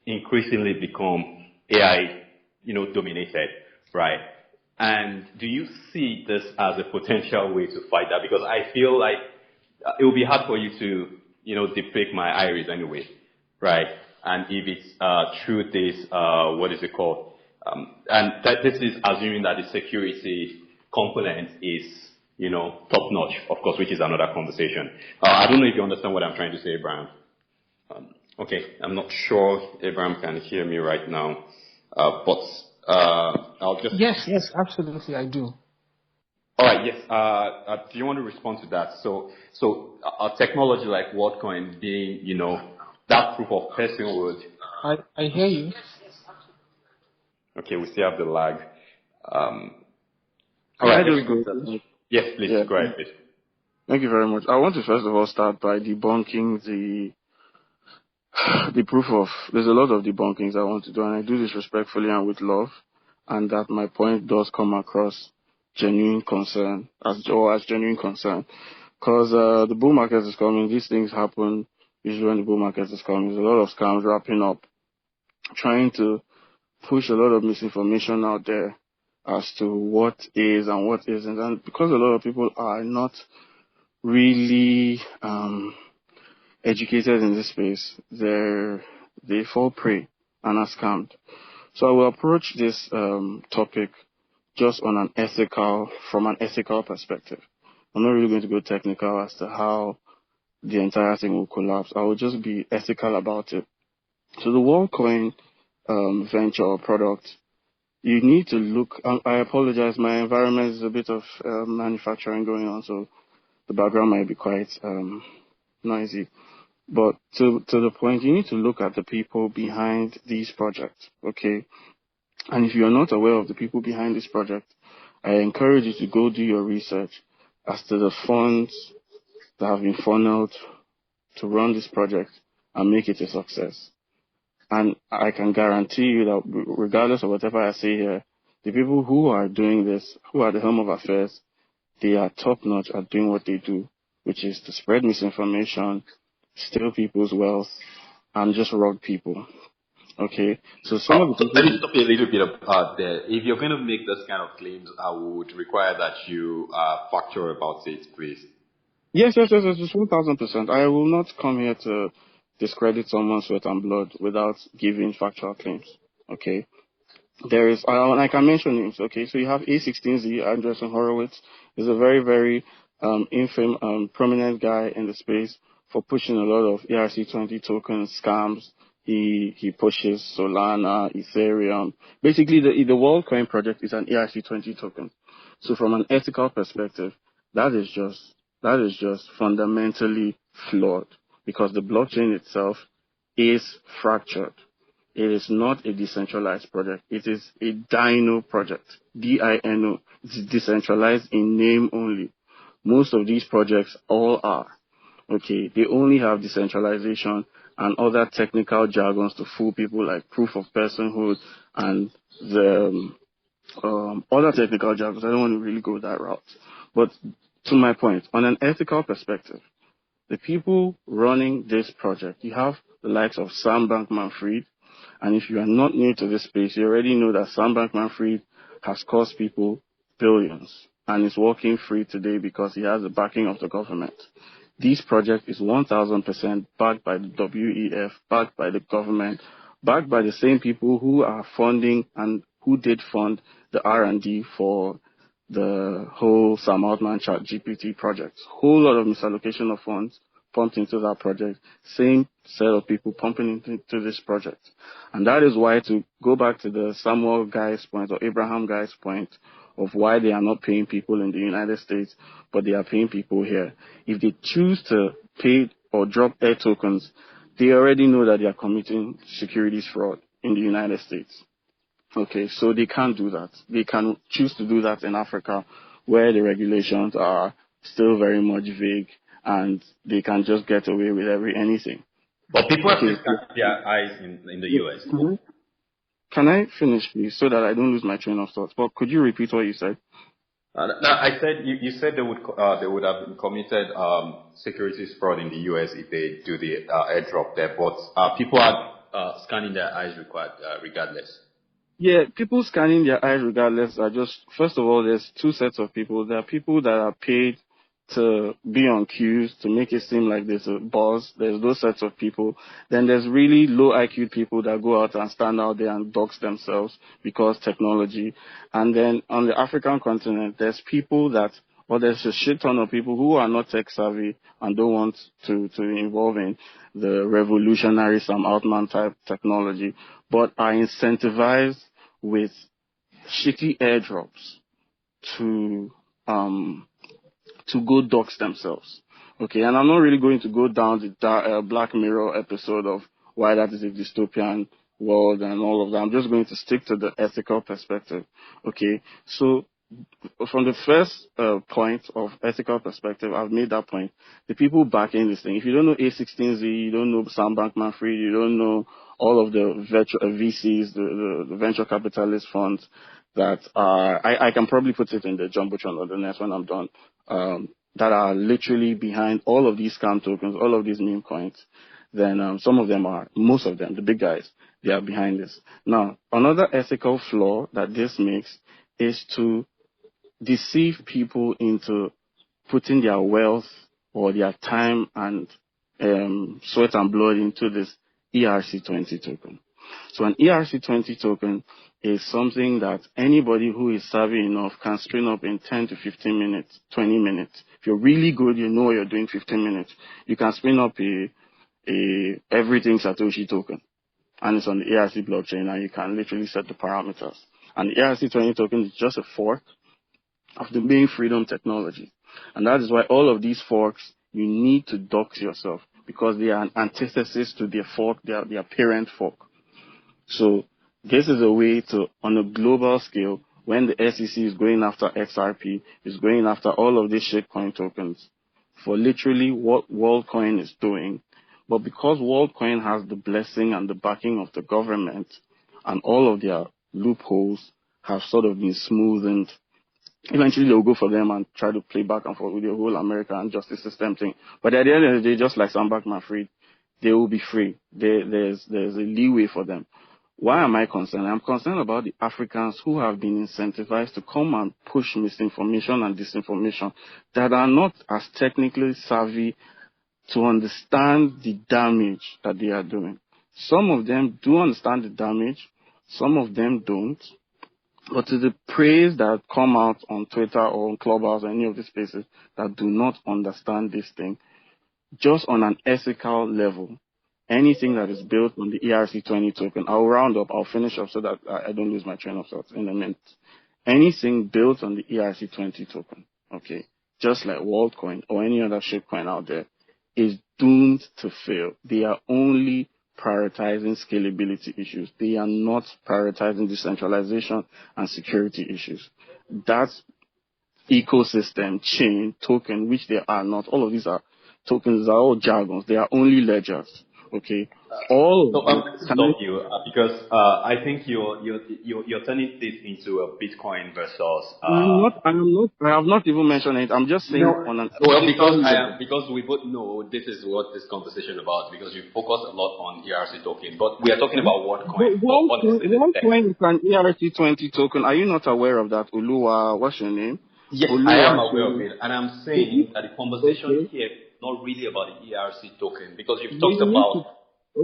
[SPEAKER 1] increasingly become AI, dominated, right? And do you see this as a potential way to fight that? Because I feel like it will be hard for you to, depict my iris anyway, right? And if it's through this, what is it called? And that this is assuming that the security component is, top notch, of course, which is another conversation. I don't know if you understand what I'm trying to say, Abraham. Okay, I'm not sure Abraham can hear me right now, but I'll just...
[SPEAKER 3] Yes, absolutely, I do.
[SPEAKER 1] All right, yes. Do you want to respond to that? So a technology like WorldCoin being, that proof of personhood.
[SPEAKER 3] I hear you.
[SPEAKER 1] Okay, we still have the lag. All
[SPEAKER 4] right.
[SPEAKER 1] Yes, please, go ahead, please.
[SPEAKER 4] Thank you very much. I want to first of all start by debunking the proof of, there's a lot of debunkings I want to do, and I do this respectfully and with love, and that my point does come across genuine concern, as genuine concern. Because the bull market is coming, these things happen usually when the bull market is coming. There's a lot of scams wrapping up, trying to push a lot of misinformation out there as to what is and what isn't. And because a lot of people are not really educated in this space, they fall prey and are scammed. So I will approach this topic just from an ethical perspective. I'm not really going to go technical as to how the entire thing will collapse. I will just be ethical about it. So the WorldCoin venture or product, you need to look. I apologize, my environment is a bit of manufacturing going on, so the background might be quite noisy. But to the point, you need to look at the people behind these projects, okay? And if you're not aware of the people behind this project, I encourage you to go do your research as to the funds that have been funneled to run this project and make it a success. And I can guarantee you that regardless of whatever I say here, the people who are doing this, who are the helm of affairs, they are top-notch at doing what they do, which is to spread misinformation, steal people's wealth, and just rob people. Okay, so some of the people...
[SPEAKER 1] Let me stop you a little bit there. If you're going to make this kind of claims, I would require that you factor about it, please.
[SPEAKER 4] Yes, just 1,000%. I will not come here to discredit someone's sweat and blood without giving factual claims. Okay, there is, and I can mention names. Okay, so you have A16Z, Andreessen Horowitz, is a very, very infamous, prominent guy in the space for pushing a lot of ERC20 tokens, scams. He pushes Solana, Ethereum. Basically, the WorldCoin project is an ERC20 token. So from an ethical perspective, that is just fundamentally flawed, because the blockchain itself is fractured. It is not a decentralized project. It is a Dino project, D-I-N-O. It's decentralized in name only. Most of these projects all are. Okay, they only have decentralization and other technical jargons to fool people, like proof of personhood and the other technical jargons. I don't want to really go that route. But to my point, on an ethical perspective, the people running this project, you have the likes of Sam Bankman-Fried, and if you are not new to this space, you already know that Sam Bankman-Fried has cost people billions and is walking free today because he has the backing of the government. This project is 1,000% backed by the WEF, backed by the government, backed by the same people who are funding and who did fund the R&D for the whole Sam Altman ChatGPT project. Whole lot of misallocation of funds pumped into that project. Same set of people pumping into this project. And that is why, to go back to the Samuel guy's point or Abraham guy's point of why they are not paying people in the United States, but they are paying people here. If they choose to pay or drop air tokens, they already know that they are committing securities fraud in the United States. Okay, so they can't do that. They can choose to do that in Africa, where the regulations are still very much vague, and they can just get away with anything.
[SPEAKER 1] But people have to cast their eyes in the US.
[SPEAKER 4] Can I finish, please, so that I don't lose my train of thought? But could you repeat what you said?
[SPEAKER 1] No, I said you said they would have committed securities fraud in the US if they do the airdrop there, but people are scanning their eyes regardless.
[SPEAKER 4] Yeah, people scanning their eyes regardless are just, first of all, there's two sets of people. There are people that are paid to be on queues to make it seem like there's a buzz. There's those sets of people. Then there's really low IQ people that go out and stand out there and dox themselves because technology. And then on the African continent, there's people there's a shit ton of people who are not tech savvy and don't want to involve in the revolutionary Sam Altman type technology, but are incentivized with shitty airdrops to go dox themselves. Okay, and I'm not really going to go down the Black Mirror episode of why that is a dystopian world and all of that. I'm just going to stick to the ethical perspective. Okay, so from the first point of ethical perspective, I've made that point. The people backing this thing, if you don't know A16Z, you don't know Sam Bankman-Fried, you don't know all of the VCs, the venture capitalist funds that are, I can probably put it in the Jumbotron or the next when I'm done, that are literally behind all of these scam tokens, all of these meme coins, then most of them, the big guys, they are behind this. Now, another ethical flaw that this makes is to deceive people into putting their wealth or their time and sweat and blood into this ERC20 token. So an ERC20 token is something that anybody who is savvy enough can spin up in 10 to 15 minutes, 20 minutes. If you're really good, you know what you're doing 15 minutes. You can spin up a everything Satoshi token. And it's on the ERC blockchain, and you can literally set the parameters. And the ERC20 token is just a fork of the main freedom technology. And that is why all of these forks, you need to dox yourself, because they are an antithesis to their fork, their parent fork. So this is a way to, on a global scale, when the SEC is going after XRP, is going after all of these shitcoin tokens, for literally what Worldcoin is doing. But because Worldcoin has the blessing and the backing of the government, and all of their loopholes have sort of been smoothened, eventually they'll go for them and try to play back and forth with the whole American justice system thing. But at the end of the day, just like Sam Bankman-Fried, they will be free. There's a leeway for them. Why am I concerned? I'm concerned about the Africans who have been incentivized to come and push misinformation and disinformation that are not as technically savvy to understand the damage that they are doing. Some of them do understand the damage, some of them don't. But to the praise that come out on Twitter or on Clubhouse or any of these places that do not understand this thing, just on an ethical level, anything that is built on the ERC20 token, I'll round up, I'll finish up so that I don't lose my train of thought in a minute. Anything built on the ERC20 token, okay, just like Worldcoin or any other shitcoin out there, is doomed to fail. They are only prioritizing scalability issues. They are not prioritizing decentralization and security issues. That ecosystem, chain, token, which they are not, all of these are tokens, are all jargons. They are only ledgers. Okay. All
[SPEAKER 1] so I'm going to stop you because I think you're turning this into a Bitcoin versus.
[SPEAKER 4] I have not even mentioned it. I'm just saying on an.
[SPEAKER 1] Well, because we both know this is what this conversation is about. Because you focus a lot on ERC token, but we are talking about Worldcoin.
[SPEAKER 4] Worldcoin is an ERC20 token. Are you not aware of that, Uluwa? What's your name?
[SPEAKER 1] Yes,
[SPEAKER 4] Uluwa,
[SPEAKER 1] I am aware of it, and I'm saying that the conversation here is not really about the ERC token because you've talked about.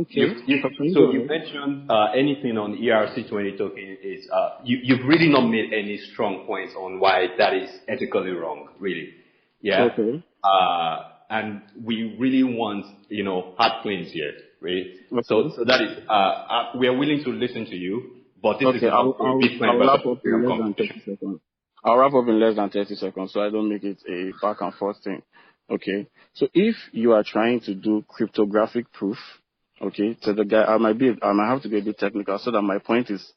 [SPEAKER 1] You mentioned anything on the ERC20 token is you've really not made any strong points on why that is ethically wrong, really. Yeah.
[SPEAKER 4] Okay.
[SPEAKER 1] And we really want hard claims here, right?
[SPEAKER 4] Okay.
[SPEAKER 1] So that is we are willing to listen to you, but this is about Bitcoin.
[SPEAKER 4] I'll wrap up in less than 30 seconds. I'll wrap up in less than 30 seconds so I don't make it a back and forth thing. Okay. So if you are trying to do cryptographic proof okay, to the guy. I might have to be a bit technical so that my point is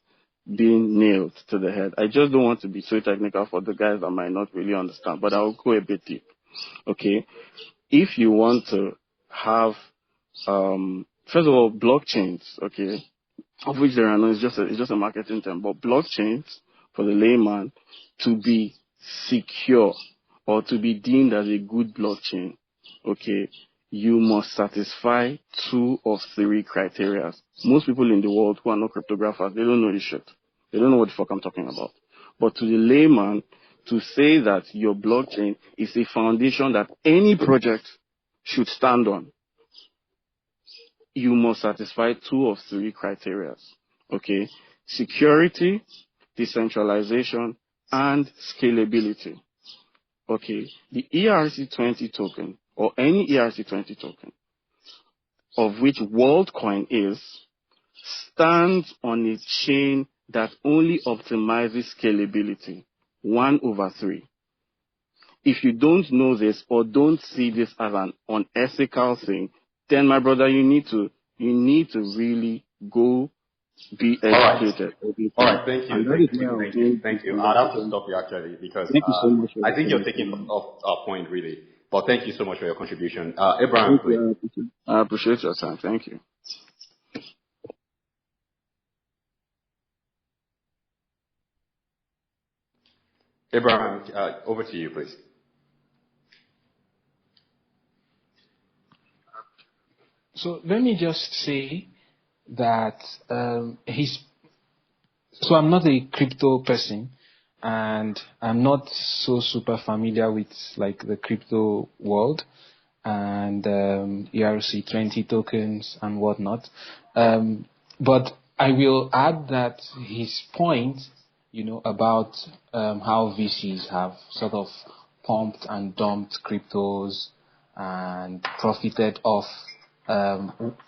[SPEAKER 4] being nailed to the head. I just don't want to be so technical for the guys that might not really understand, but I'll go a bit deep. Okay, if you want to have, first of all, blockchains, okay, of which there are none, it's just a marketing term, but blockchains for the layman to be secure or to be deemed as a good blockchain, okay, you must satisfy 2 of 3 criteria. Most people in the world who are not cryptographers, they don't know this shit. They don't know what the fuck I'm talking about. But to the layman, to say that your blockchain is a foundation that any project should stand on, you must satisfy 2 of 3 criteria. Okay? Security, decentralization, and scalability. Okay? The ERC20 token, or any ERC20 token, of which WorldCoin is, stands on a chain that only optimizes scalability, 1 over 3. If you don't know this or don't see this as an unethical thing, then my brother, you need to really go be educated.
[SPEAKER 1] All right. Thank you. I'd have to stop you actually because
[SPEAKER 4] thank you so much.
[SPEAKER 1] I think you're taking off our point really. But thank you so much for your contribution. Abraham, please.
[SPEAKER 4] I appreciate your time. Thank you.
[SPEAKER 1] Abraham, over to you, please.
[SPEAKER 3] So let me just say that so I'm not a crypto person, and I'm not so super familiar with like the crypto world and ERC20 tokens and whatnot. But I will add that his point, about how VCs have sort of pumped and dumped cryptos and profited off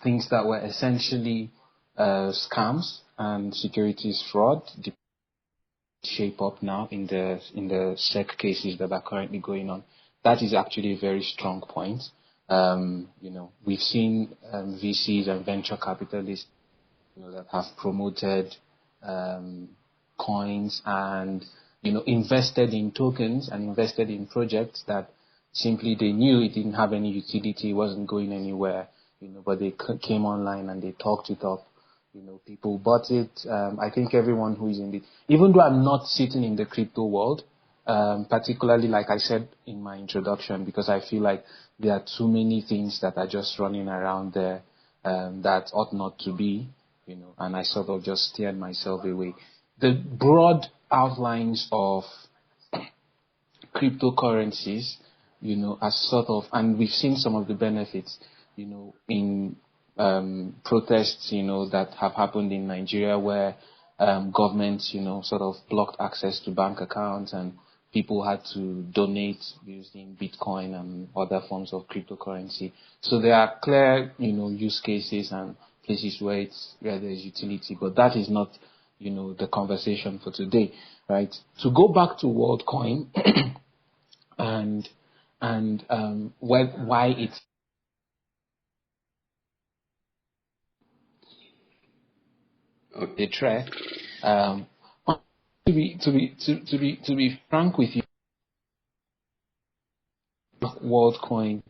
[SPEAKER 3] things that were essentially scams and securities fraud shape up now in the SEC cases that are currently going on. That is actually a very strong point. We've seen VCs and venture capitalists that have promoted coins and invested in tokens and invested in projects that simply they knew it didn't have any utility, it wasn't going anywhere, but they came online and they talked it up. People bought it. I think everyone who is in it, even though I'm not sitting in the crypto world, particularly like I said in my introduction, because I feel like there are too many things that are just running around there that ought not to be, and I sort of just steered myself away. The broad outlines of cryptocurrencies, as sort of, and we've seen some of the benefits, in protests, that have happened in Nigeria where governments, sort of blocked access to bank accounts and people had to donate using Bitcoin and other forms of cryptocurrency. So there are clear, use cases and places where there's utility, but that is not, the conversation for today, right? To go back to WorldCoin and why it's a threat. To be frank with you, WorldCoin,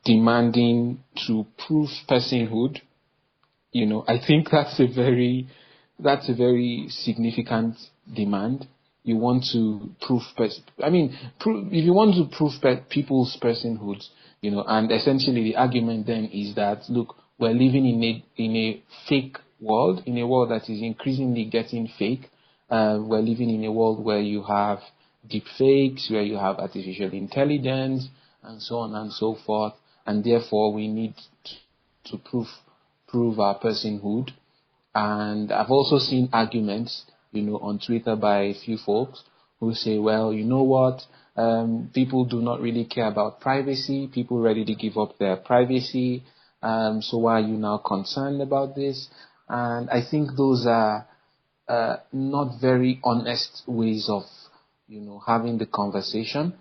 [SPEAKER 3] demanding to prove personhood, I think that's a very significant demand. You want to prove, if you want to prove people's personhoods, and essentially the argument then is that, look, we're living in a fake world, in a world that is increasingly getting fake. We're living in a world where you have deep fakes, where you have artificial intelligence, and so on and so forth, and therefore we need to prove our personhood. And I've also seen arguments, on Twitter by a few folks who say, well, you know what, people do not really care about privacy, people ready to give up their privacy, so why are you now concerned about this? And I think those are not very honest ways of, having the conversation,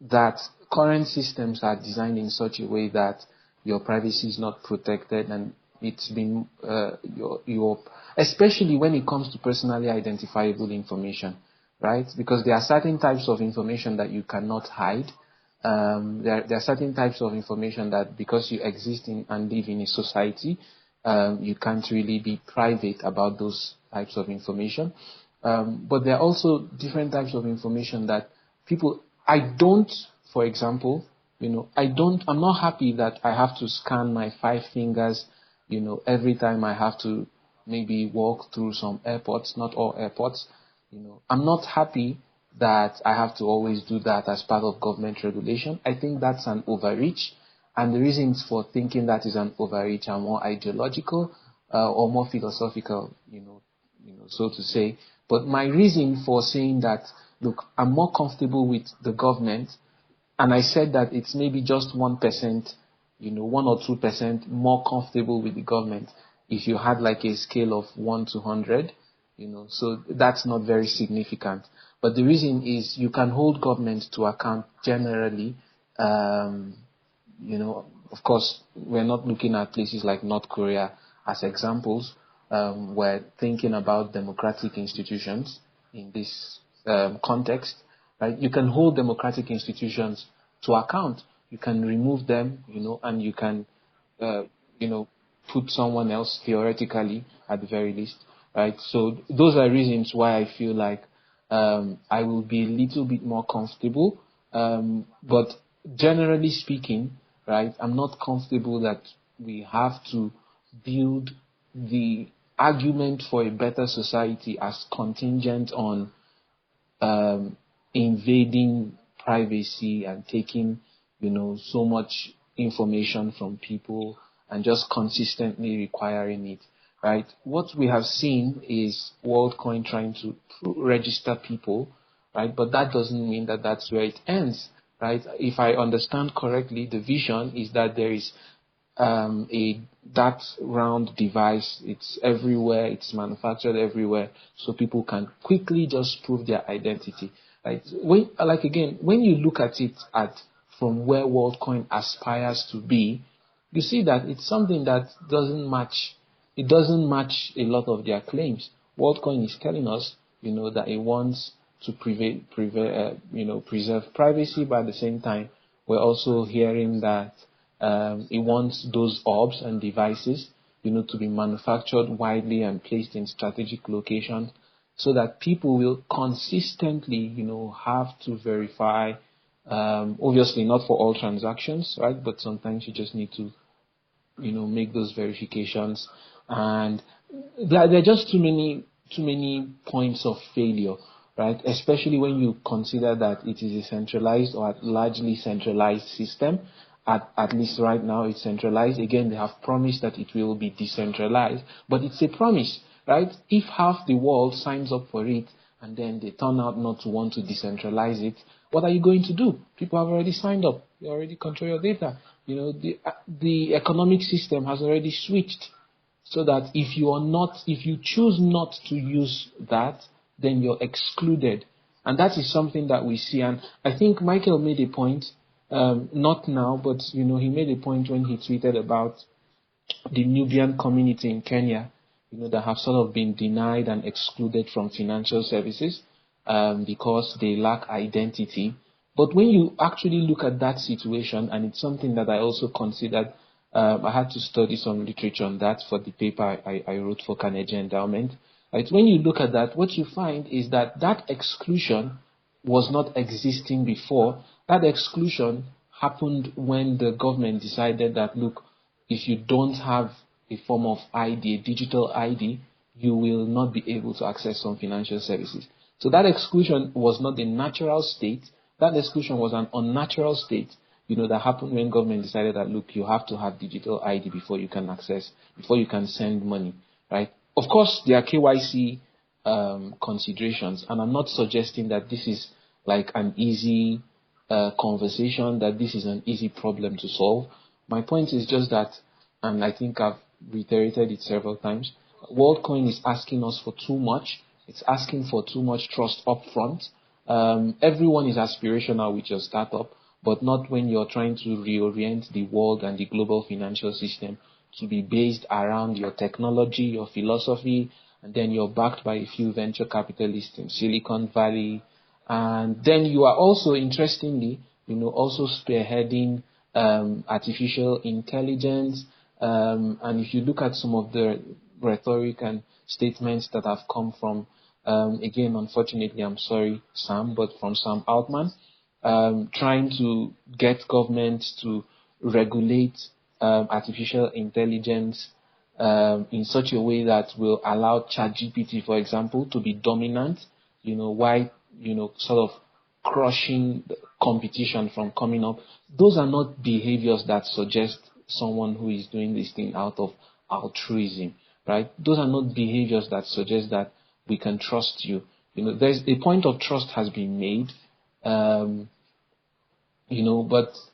[SPEAKER 3] that current systems are designed in such a way that your privacy is not protected, and it's been your especially when it comes to personally identifiable information, right? Because there are certain types of information that you cannot hide. There are certain types of information that because you exist in and live in a society, you can't really be private about those types of information. But there are also different types of information that people, for example, I'm not happy that I have to scan my 5 fingers, every time I have to maybe walk through some airports, not all airports. I'm not happy that I have to always do that as part of government regulation. I think that's an overreach. And the reasons for thinking that is an overreach are more ideological or more philosophical, so to say. But my reason for saying that, look, I'm more comfortable with the government, and I said that it's maybe just 1%, 1 or 2% more comfortable with the government if you had like a scale of 1 to 100, so that's not very significant. But the reason is you can hold government to account generally. Of course, we're not looking at places like North Korea as examples. We're thinking about democratic institutions in this context, right? You can hold democratic institutions to account. You can remove them, and you can, put someone else theoretically at the very least, right? So those are reasons why I feel like I will be a little bit more comfortable. But generally speaking, right, I'm not comfortable that we have to build the argument for a better society as contingent on invading privacy and taking, so much information from people and just consistently requiring it, right? What we have seen is WorldCoin trying to register people, right? But that doesn't mean that that's where it ends, right? If I understand correctly, the vision is that there is that round device. It's everywhere. It's manufactured everywhere, so people can quickly just prove their identity. Right? When you look at it from where WorldCoin aspires to be, you see that it's something that doesn't match. It doesn't match a lot of their claims. WorldCoin is telling us, that it wants to preserve privacy, but at the same time, we're also hearing that it wants those orbs and devices, to be manufactured widely and placed in strategic locations so that people will consistently, have to verify. Obviously not for all transactions, right? But sometimes you just need to, make those verifications. And there are just too many points of failure, right? Especially when you consider that it is a centralized or largely centralized system. At least right now it's centralized. Again, they have promised that it will be decentralized, but it's a promise, right? If half the world signs up for it and then they turn out not to want to decentralize it, what are you going to do? People have already signed up. You already control your data. The economic system has already switched so that if you choose not to use that, then you're excluded. And that is something that we see. And I think Michael made a point, not now, but he made a point when he tweeted about the Nubian community in Kenya, that have sort of been denied and excluded from financial services because they lack identity. But when you actually look at that situation, and it's something that I also considered, I had to study some literature on that for the paper I wrote for Carnegie Endowment. Right? When you look at that, what you find is that exclusion was not existing before. That exclusion happened when the government decided that, look, if you don't have a form of ID, a digital ID, you will not be able to access some financial services. So that exclusion was not the natural state. That exclusion was an unnatural state, that happened when government decided that, look, you have to have digital ID before you can send money, right? Of course, there are KYC considerations, and I'm not suggesting that this is like an easy conversation, that this is an easy problem to solve. My point is just that, and I think I've reiterated it several times, WorldCoin is asking us for too much. It's asking for too much trust up front. Everyone is aspirational with your startup, but not when you're trying to reorient the world and the global financial system to be based around your technology, your philosophy, and then you're backed by a few venture capitalists in Silicon Valley. And then you are also, interestingly, also spearheading artificial intelligence. And if you look at some of the rhetoric and statements that have come from, again, unfortunately, I'm sorry, Sam, but from Sam Altman, trying to get governments to regulate artificial intelligence in such a way that will allow ChatGPT, for example, to be dominant, while, sort of crushing the competition from coming up. Those are not behaviors that suggest someone who is doing this thing out of altruism, right? Those are not behaviors that suggest that we can trust you. There's a point of trust has been made, but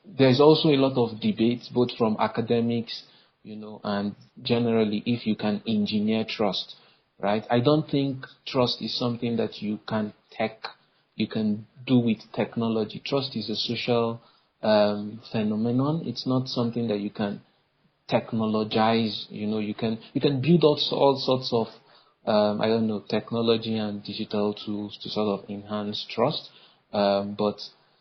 [SPEAKER 3] there's also a lot of debates, both from academics, and generally if you can engineer trust, right? I don't think trust is something that you can do with technology. Trust is a social phenomenon. It's not something that you can technologize. You can build all sorts of technology and digital tools to sort of enhance trust. But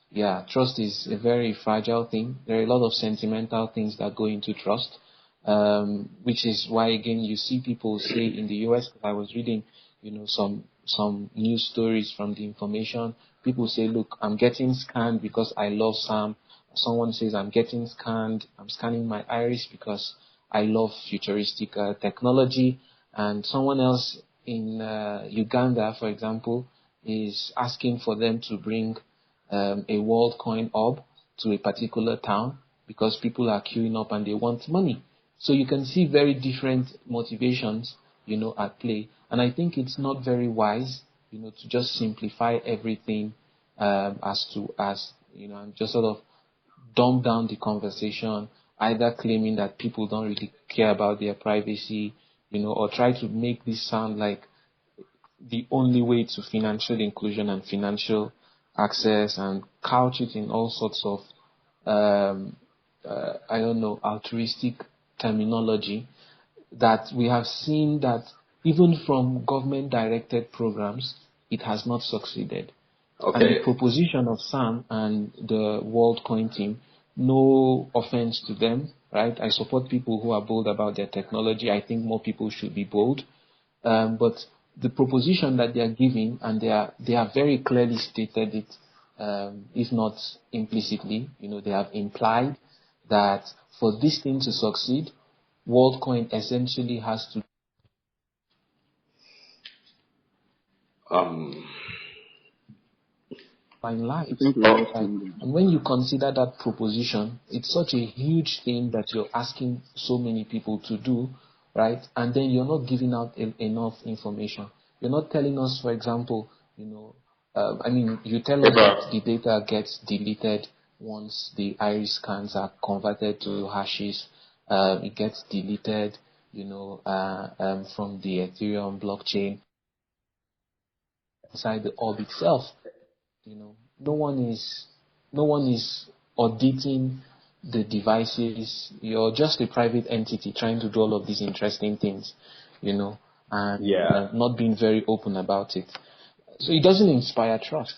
[SPEAKER 3] yeah, trust is a very fragile thing. There are a lot of sentimental things that go into trust, which is why, again, you see people say in the US, I was reading, some news stories from the information. People say, look, I'm getting scanned because I love Sam. Someone says, I'm getting scanned. I'm scanning my iris because I love futuristic technology. And someone else in Uganda, for example, is asking for them to bring a WorldCoin hub to a particular town because people are queuing up and they want money. So you can see very different motivations, at play. And I think it's not very wise, to just simplify everything and just sort of dumb down the conversation, either claiming that people don't really care about their privacy, or try to make this sound like the only way to financial inclusion and financial access, and couch it in all sorts of, altruistic terminology, that we have seen that even from government-directed programs, it has not succeeded.
[SPEAKER 1] Okay.
[SPEAKER 3] And the proposition of Sam and the WorldCoin team, no offense to them, right? I support people who are bold about their technology. I think more people should be bold. But the proposition that they are giving, and they have very clearly stated it, if not implicitly, they have implied that for this thing to succeed, WorldCoin essentially has to find light. And when you consider that proposition, it's such a huge thing that you're asking so many people to do, right? And then you're not giving out enough information. You're not telling us, for example, you tell us that the data gets deleted once the iris scans are converted to hashes. It gets deleted, from the Ethereum blockchain inside the orb itself. No one is auditing the devices. You're just a private entity trying to do all of these interesting things, and not being very open about it. So it doesn't inspire trust,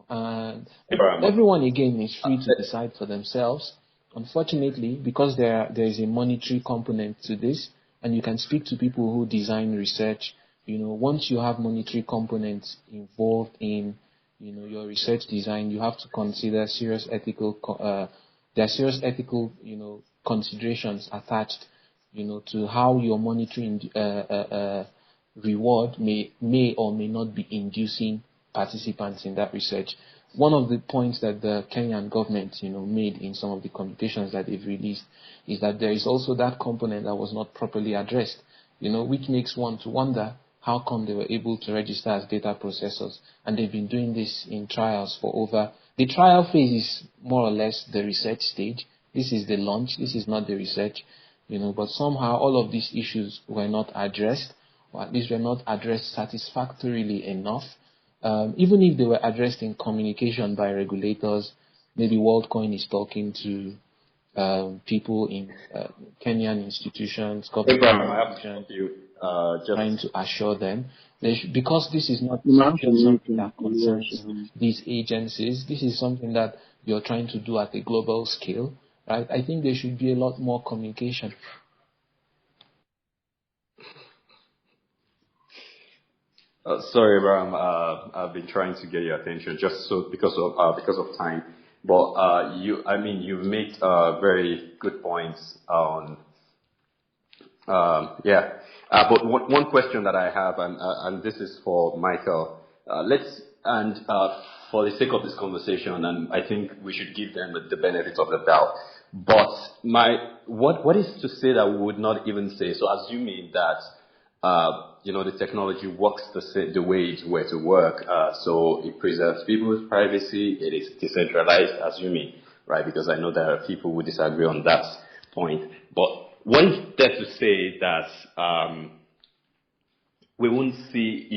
[SPEAKER 3] and everyone, again, is free to decide for themselves. Unfortunately, because there is a monetary component to this, and you can speak to people who design research, once you have monetary components involved in, your research design, you have to consider serious ethical, considerations attached, to how your monetary reward may or may not be inducing participants in that research. One of the points that the Kenyan government, made in some of the computations that they've released is that there is also that component that was not properly addressed, which makes one to wonder how come they were able to register as data processors. And they've been doing this in trials the trial phase is more or less the research stage. This is the launch. This is not the research, but somehow all of these issues were not addressed, or at least were not addressed satisfactorily enough. Even if they were addressed in communication by regulators, maybe WorldCoin is talking to people in Kenyan institutions,
[SPEAKER 1] Hey,
[SPEAKER 3] government
[SPEAKER 1] Brian, I have to
[SPEAKER 3] institutions,
[SPEAKER 1] stop you.
[SPEAKER 3] trying
[SPEAKER 1] Just
[SPEAKER 3] to assure them. Because this is not
[SPEAKER 4] Imam can
[SPEAKER 3] just
[SPEAKER 4] you
[SPEAKER 3] something
[SPEAKER 4] can
[SPEAKER 3] that
[SPEAKER 4] watch
[SPEAKER 3] concerns these agencies, this is something that you're trying to do at a global scale, right? I think there should be a lot more communication.
[SPEAKER 1] sorry, Abraham. I've been trying to get your attention just so because of time. But you've made very good points on. Yeah. But one question that I have, and this is for Michael. For the sake of this conversation, and I think we should give them the benefit of the doubt. But what is to say that we would not even say? So assuming that the technology works the way it were to work, so it preserves people's privacy, it is decentralized, assuming, right? Because I know there are people who disagree on that point. But what is there to say that we won't see,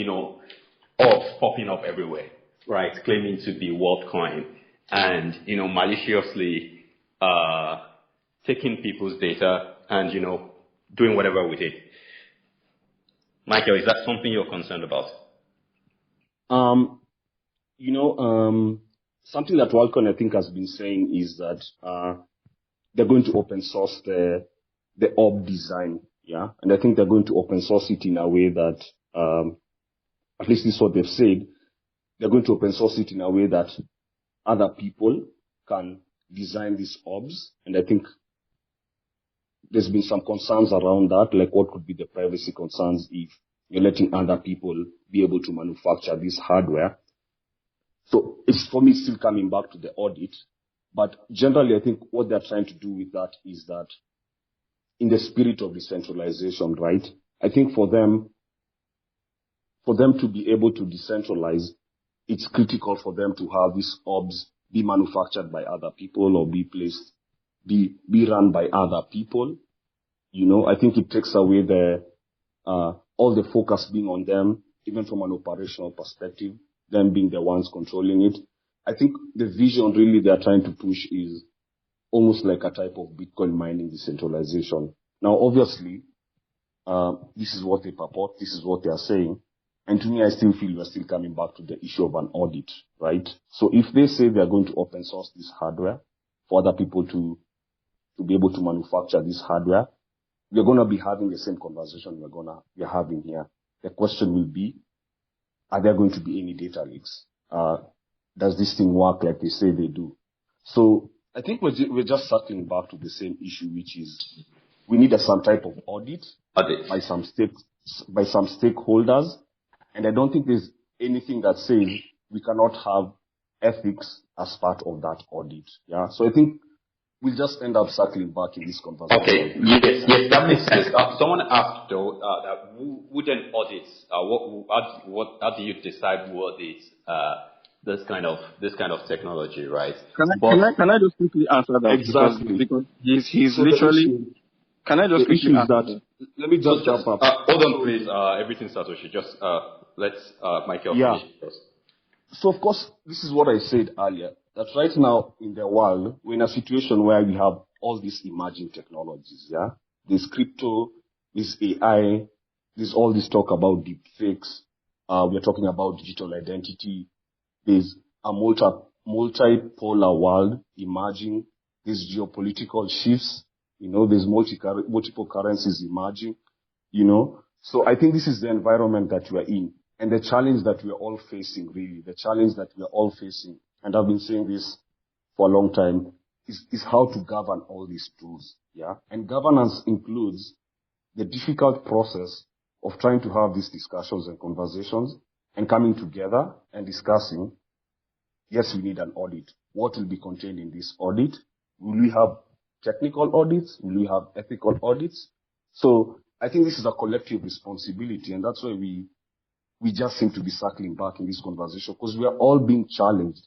[SPEAKER 1] orbs popping up everywhere, right, claiming to be WorldCoin and, maliciously taking people's data and, doing whatever with it? Michael, is that something you're concerned about?
[SPEAKER 2] Something that WorldCoin I think has been saying is that they're going to open source the orb design, yeah, and I think they're going to open source it in a way that, at least this is what they've said, they're going to open source it in a way that other people can design these orbs, and I think there's been some concerns around that, like what could be the privacy concerns if you're letting other people be able to manufacture this hardware. So for me, it's still coming back to the audit. But generally, I think what they're trying to do with that is that in the spirit of decentralization, right? I think for them to be able to decentralize, it's critical for them to have these orbs be manufactured by other people or be run by other people. I think it takes away all the focus being on them, even from an operational perspective, them being the ones controlling it. I think the vision really they're trying to push is almost like a type of Bitcoin mining decentralization. Now, obviously, this is what they purport, this is what they are saying. And to me, I still feel we're still coming back to the issue of an audit, right? So if they say they're going to open source this hardware for other people to be able to manufacture this hardware, we're going to be having the same conversation we're having here. The question will be, are there going to be any data leaks? Does this thing work like they say they do? So I think we're just circling back to the same issue, which is we need some type of audit by some stakeholders. And I don't think there's anything that says we cannot have ethics as part of that audit. Yeah. So I think we'll just end up circling back in this conversation.
[SPEAKER 1] Okay. Yes, that makes sense. Someone asked though that wouldn't audits. How do you decide who audits this kind of technology, right?
[SPEAKER 4] Can I just quickly answer that?
[SPEAKER 2] Exactly.
[SPEAKER 4] Because he's literally. Can I just quickly answer that?
[SPEAKER 2] Let me just jump up.
[SPEAKER 1] Hold on, please. Everything Satoshi. Just let's Michael finish first.
[SPEAKER 2] So of course, this is what I said earlier, that right now in the world, we're in a situation where we have all these emerging technologies, yeah? There's crypto, there's AI, there's all this talk about deep fakes, we're talking about digital identity, there's a multipolar world emerging, there's geopolitical shifts, there's multiple currencies emerging, So I think this is the environment that we're in. And the challenge that we're all facing, really, and I've been saying this for a long time, is how to govern all these tools, yeah? And governance includes the difficult process of trying to have these discussions and conversations and coming together and discussing, yes, we need an audit. What will be contained in this audit? Will we have technical audits? Will we have ethical audits? So I think this is a collective responsibility, and that's why we just seem to be circling back in this conversation because we are all being challenged.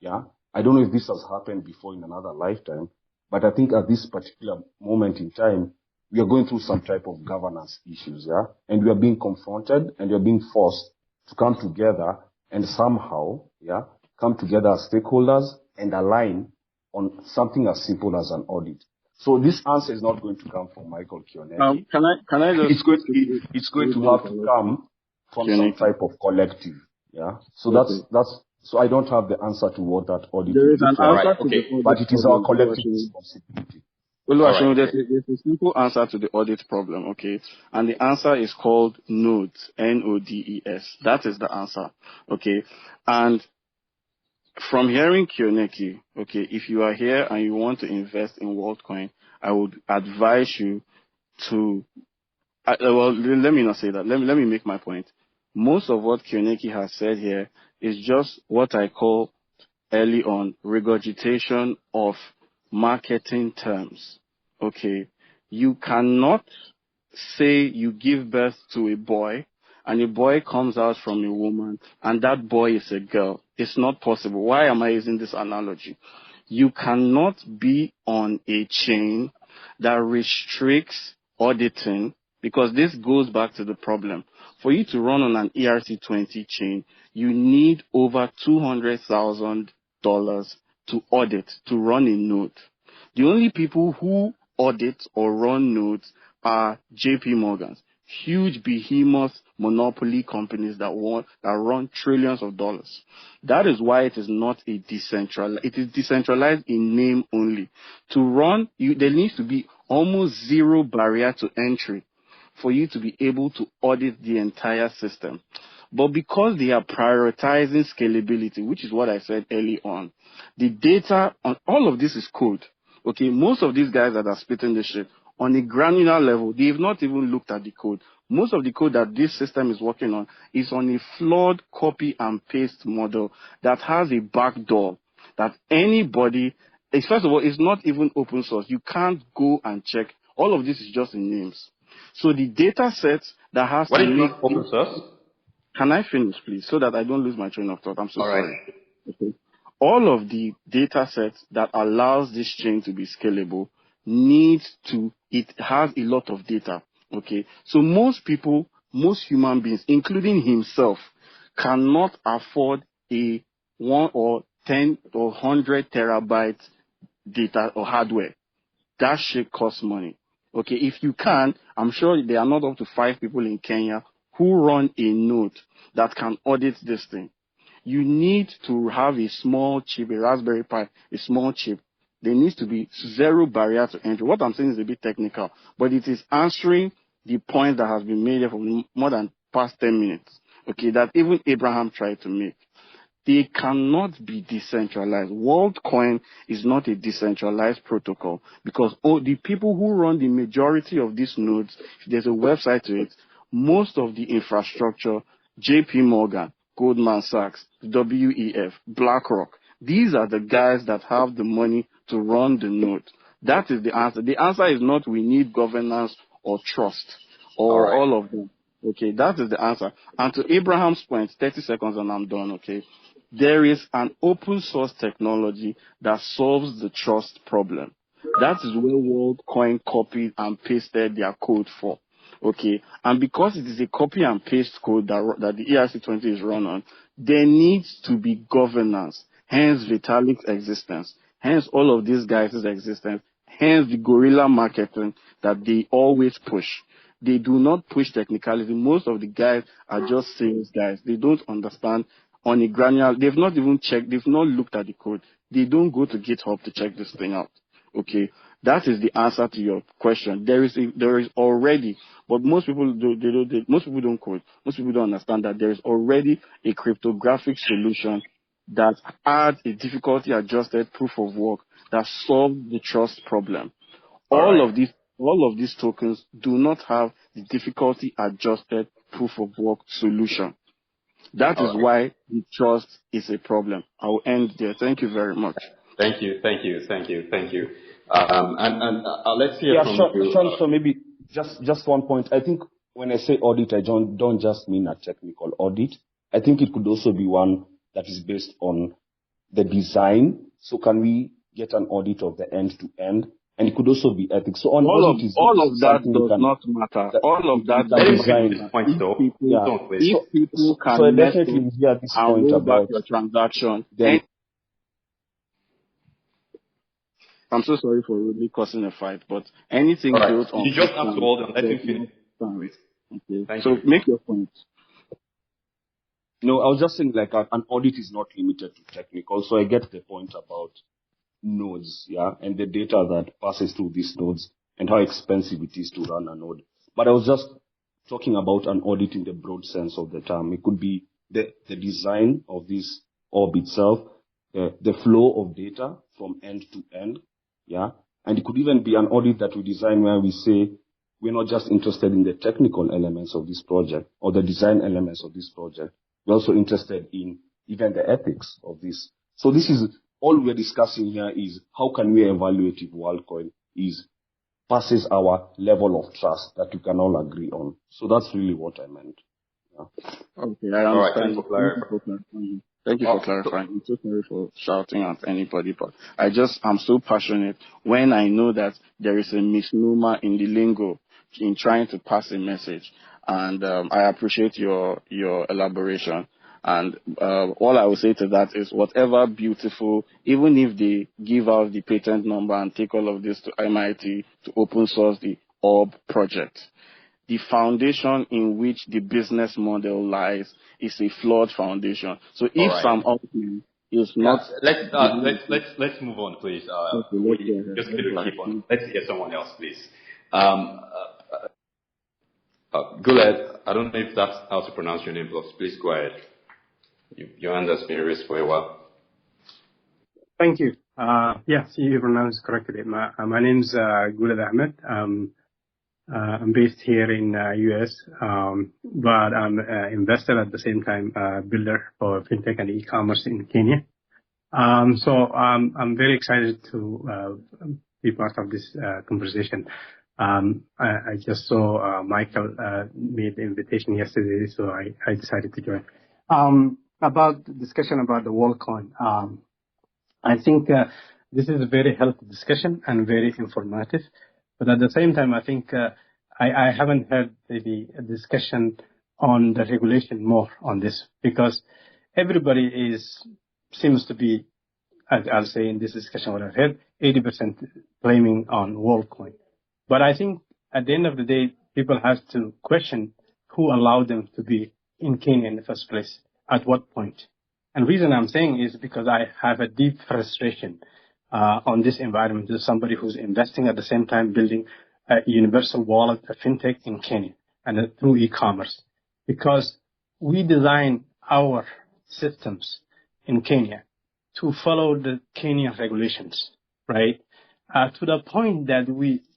[SPEAKER 2] Yeah. I don't know if this has happened before in another lifetime, but I think at this particular moment in time, we are going through some type of governance issues. Yeah. And we are being confronted and we are being forced to come together and somehow, come together as stakeholders and align on something as simple as an audit. So this answer is not going to come from Michael Kioneki.
[SPEAKER 4] Can I just?
[SPEAKER 2] It's going to have to come from some type of collective. Yeah. So that's. So I don't have the answer to what that audit
[SPEAKER 4] There is
[SPEAKER 2] is.
[SPEAKER 4] an answer to the audit,
[SPEAKER 2] but it is our collective responsibility.
[SPEAKER 4] There's a simple answer to the audit problem, okay? And the answer is called nodes, N-O-D-E-S. That is the answer, okay? And from hearing Kioneki, okay, if you are here and you want to invest in WorldCoin, I would advise you to, well, let me not say that. Let me make my point. Most of what Kioneki has said here is just what I call early on regurgitation of marketing terms. Okay, you cannot say you give birth to a boy and a boy comes out from a woman and that boy is a girl. It's not possible. Why am I using this analogy? You cannot be on a chain that restricts auditing, because this goes back to the problem. For you to run on an ERC20 chain, you need over $200,000 to audit, to run a node. The only people who audit or run nodes are JP Morgans, huge behemoth monopoly companies that run trillions of dollars. That is why it is not a decentralized. It is decentralized in name only. To run, there needs to be almost zero barrier to entry for you to be able to audit the entire system. But because they are prioritizing scalability, which is what I said early on, the data on all of this is code. Okay, most of these guys that are spitting this shit, on a granular level, they've not even looked at the code. Most of the code that this system is working on is on a flawed copy and paste model that has a backdoor that anybody, first of all, it's not even open source. You can't go and check. All of this is just in names. So the data sets that has
[SPEAKER 1] what
[SPEAKER 4] to
[SPEAKER 1] is
[SPEAKER 4] make
[SPEAKER 1] not open source?
[SPEAKER 4] Can I finish, please, so that I don't lose my train of thought? I'm so
[SPEAKER 1] All
[SPEAKER 4] sorry.
[SPEAKER 1] right.
[SPEAKER 4] Okay. All of the data sets that allows this chain to be scalable it has a lot of data. Okay. So most people, most human beings, including himself, cannot afford a 1 or 10 or 100 terabyte data or hardware. That shit costs money. Okay, if you can, I'm sure there are not up to 5 people in Kenya who run a node that can audit this thing. You need to have a small chip, a Raspberry Pi, a small chip. There needs to be zero barrier to entry. What I'm saying is a bit technical, but it is answering the point that has been made for more than past 10 minutes. Okay, that even Abraham tried to make. They cannot be decentralized. WorldCoin is not a decentralized protocol because the people who run the majority of these nodes, if there's a website to it, most of the infrastructure, JP Morgan, Goldman Sachs, WEF, BlackRock, these are the guys that have the money to run the node. That is the answer. The answer is not we need governance or trust or all of them. Okay, that is the answer. And to Abraham's point, 30 seconds and I'm done, okay? There is an open source technology that solves the trust problem. That is where WorldCoin copied and pasted their code for. Okay, and because it is a copy and paste code that the ERC20 is run on, there needs to be governance. Hence Vitalik's existence. Hence all of these guys' existence. Hence the guerrilla marketing that they always push. They do not push technicality. Most of the guys are just sales guys. They don't understand on a granular. They've not even checked. They've not looked at the code. They don't go to GitHub to check this thing out. Okay, that is the answer to your question. There is already, but most people most people don't code. Most people don't understand that there is already a cryptographic solution that adds a difficulty adjusted proof of work that solves the trust problem. All of these tokens do not have the difficulty adjusted proof of work solution. That is why the trust is a problem. I will end there. Thank you very much.
[SPEAKER 1] Thank you. And let's hear from you.
[SPEAKER 2] Sean, so maybe just one point. I think when I say audit, I don't just mean a technical audit. I think it could also be one that is based on the design. So can we get an audit of the end to end? And it could also be ethics. So all of
[SPEAKER 4] that does not matter. All of that
[SPEAKER 1] does not matter. Point though.
[SPEAKER 4] If people can
[SPEAKER 2] so I definitely hear this point about
[SPEAKER 4] your transaction,
[SPEAKER 2] then
[SPEAKER 4] I'm so sorry for really causing a fight, but anything
[SPEAKER 1] All right.
[SPEAKER 4] built on
[SPEAKER 1] You just have to hold on. Let him finish.
[SPEAKER 4] Okay.
[SPEAKER 1] Thank
[SPEAKER 4] So
[SPEAKER 1] you.
[SPEAKER 4] make your point.
[SPEAKER 2] No, I was just saying like an audit is not limited to technical. So I get the point about nodes, yeah, and the data that passes through these nodes and how expensive it is to run a node. But I was just talking about an audit in the broad sense of the term. It could be the design of this orb itself, the flow of data from end to end, yeah, and it could even be an audit that we design where we say we're not just interested in the technical elements of this project or the design elements of this project. We're also interested in even the ethics of this. So this is all we're discussing here is how can we evaluate if Worldcoin passes our level of trust that we can all agree on. So that's really what I meant. Yeah.
[SPEAKER 4] Okay, I
[SPEAKER 1] All right.
[SPEAKER 4] understand.
[SPEAKER 1] Thanks for clarifying.
[SPEAKER 4] Thank you for clarifying. I'm so sorry for shouting at anybody, but I'm so passionate when I know that there is a misnomer in the lingo in trying to pass a message. And I appreciate your elaboration. And all I will say to that is whatever beautiful, even if they give out the patent number and take all of this to MIT to open source the ORB project, the foundation in which the business model lies is a flawed foundation. So if
[SPEAKER 1] right.
[SPEAKER 4] Sam Altman is
[SPEAKER 1] Yeah,
[SPEAKER 4] not,
[SPEAKER 1] let's move on, please.
[SPEAKER 4] okay,
[SPEAKER 1] We just need to keep on. Let's hear someone else, please. Guled, I don't know if that's how to pronounce your name, but please go ahead. Your hand has been raised for a while.
[SPEAKER 5] Thank you. Yes, you pronounced correctly. My name's Guled Ahmed. I'm based here in US, but I'm investor at the same time, builder for fintech and e-commerce in Kenya. So I'm very excited to be part of this conversation. I just saw Michael made the invitation yesterday, so I decided to join. About the discussion about the Worldcoin, I think this is a very healthy discussion and very informative. But at the same time, I think I haven't heard the discussion on the regulation more on this, because everybody seems to be, I'll say in this discussion what I've heard, 80% blaming on Worldcoin. But I think at the end of the day, people have to question who allowed them to be in Kenya in the first place, at what point. And the reason I'm saying is because I have a deep frustration on this environment as somebody who's investing at the same time building a universal wallet, a fintech in Kenya, and through e-commerce. Because we design our systems in Kenya to follow the Kenyan regulations, right? To the point that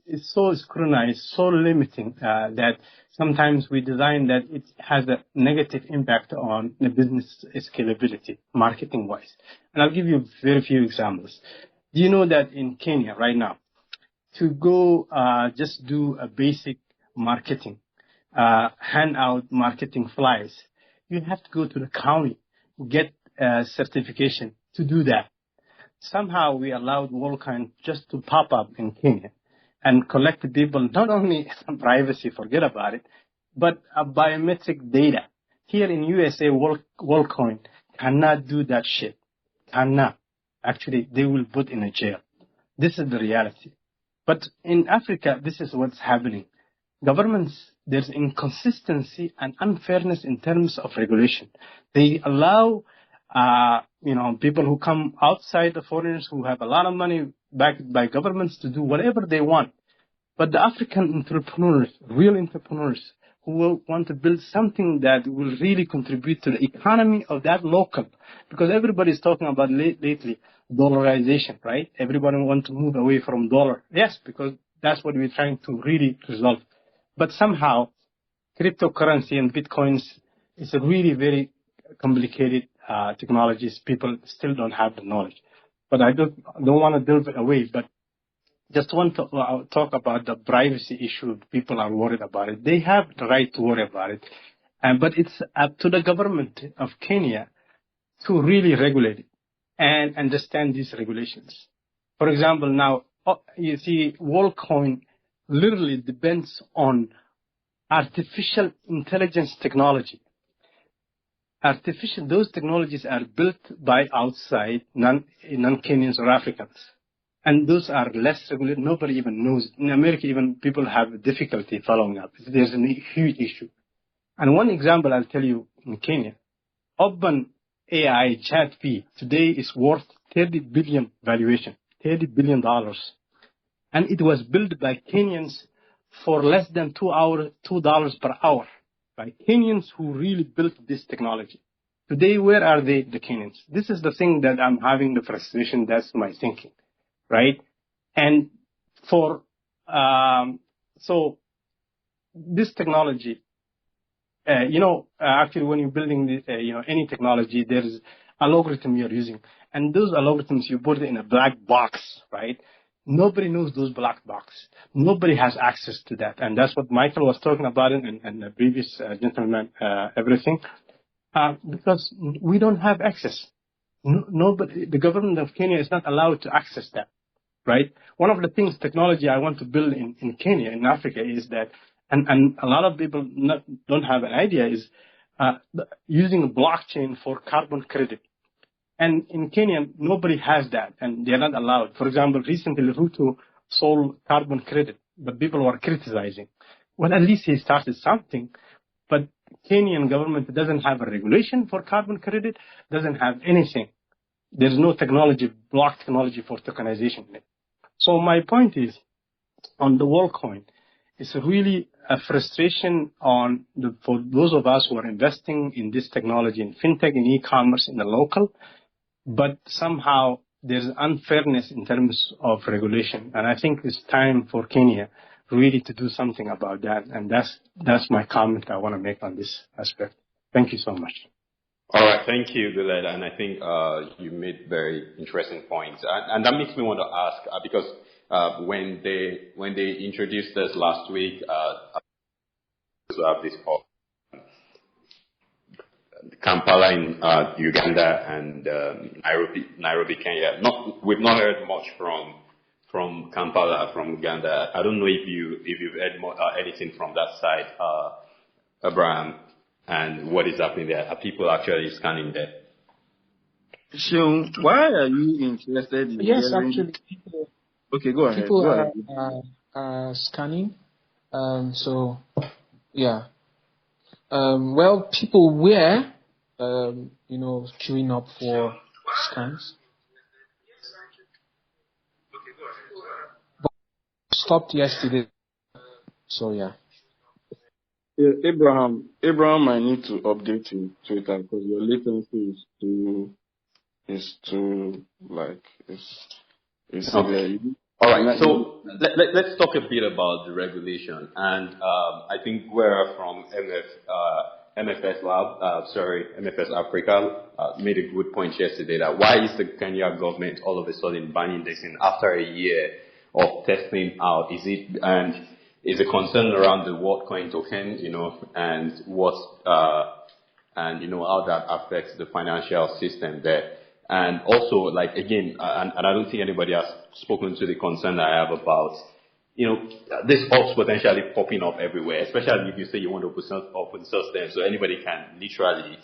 [SPEAKER 5] it's so scrutinized, so limiting that sometimes we design that it has a negative impact on the business scalability, marketing-wise. And I'll give you very few examples. Do you know that in Kenya right now, to go just do a basic marketing, hand out marketing flyers, you have to go to the county, get a certification to do that. Somehow we allowed Worldcoin just to pop up in Kenya and collect people, not only privacy, forget about it, but biometric data. Here in USA, Worldcoin cannot do that shit. Cannot. Actually, they will put in a jail. This is the reality. But in Africa, this is what's happening. Governments, there's inconsistency and unfairness in terms of regulation. They allow, people who come outside, the foreigners who have a lot of money backed by governments, to do whatever they want. But the African entrepreneurs, real entrepreneurs, who will want to build something that will really contribute to the economy of that local, because everybody is talking about lately dollarization, right? Everybody wants to move away from dollar. Yes, because that's what we're trying to really resolve. But somehow, cryptocurrency and bitcoins is a really very complicated technologies. People still don't have the knowledge. But I don't want to delve away, but just want to talk about the privacy issue. People are worried about it. They have the right to worry about it. But it's up to the government of Kenya to really regulate it and understand these regulations. For example, now, you see, Worldcoin literally depends on artificial intelligence technology. Those technologies are built by outside non-Kenyans or Africans. And those are less regulated. Nobody even knows. In America, even people have difficulty following up. There's a huge issue. And one example I'll tell you in Kenya, Open AI ChatP today is worth 30 billion valuation, $30 billion. And it was built by Kenyans for less than $2 per hour, by Kenyans who really built this technology. Today, where are they, the Kenyans? This is the thing that I'm having the frustration. That's my thinking, right? And so this technology, actually when you're building this, any technology, there's algorithm you're using. And those algorithms, you put it in a black box, right? Nobody knows those black boxes. Nobody has access to that. And that's what Michael was talking about and the previous gentleman, everything. Because we don't have access. Nobody, the government of Kenya is not allowed to access that, right? One of the things, technology I want to build in Kenya, in Africa, is that, and a lot of people don't have an idea, is using a blockchain for carbon credit. And in Kenya, nobody has that, and they're not allowed. For example, recently, Ruto sold carbon credit, but people were criticizing. Well, at least he started something, but Kenyan government doesn't have a regulation for carbon credit, doesn't have anything. There's no technology, block technology for tokenization. So my point is, on the WorldCoin, it's really a frustration for those of us who are investing in this technology, in fintech, in e-commerce, in the local, but somehow there's unfairness in terms of regulation. And I think it's time for Kenya really to do something about that. And that's my comment I want to make on this aspect. Thank you so much.
[SPEAKER 1] All right. Thank you, Guled. And I think you made very interesting points. And that makes me want to ask, because when they introduced us last week, to have this call, Kampala in Uganda and Nairobi, Kenya. We've not heard much from Kampala, from Uganda. I don't know if you've heard anything from that side, Abraham, and what is happening there. Are people actually scanning there?
[SPEAKER 4] Sean, why are you interested in
[SPEAKER 3] actually,
[SPEAKER 4] okay, go ahead.
[SPEAKER 3] People are scanning. So, yeah. Well, people were, queuing up for scans. But stopped yesterday. So, yeah.
[SPEAKER 4] Abraham, I need to update you Twitter because your latency is too severe.
[SPEAKER 1] All right, so let's talk a bit about the regulation. And I think we're from MFS Africa made a good point yesterday that why is the Kenya government all of a sudden banning this in after a year of testing out? Is a concern around the WorldCoin token, and how that affects the financial system there. And also, again, and I don't think anybody has spoken to the concern that I have about, this ops potentially popping up everywhere, especially if you say you want to open source them, so anybody can literally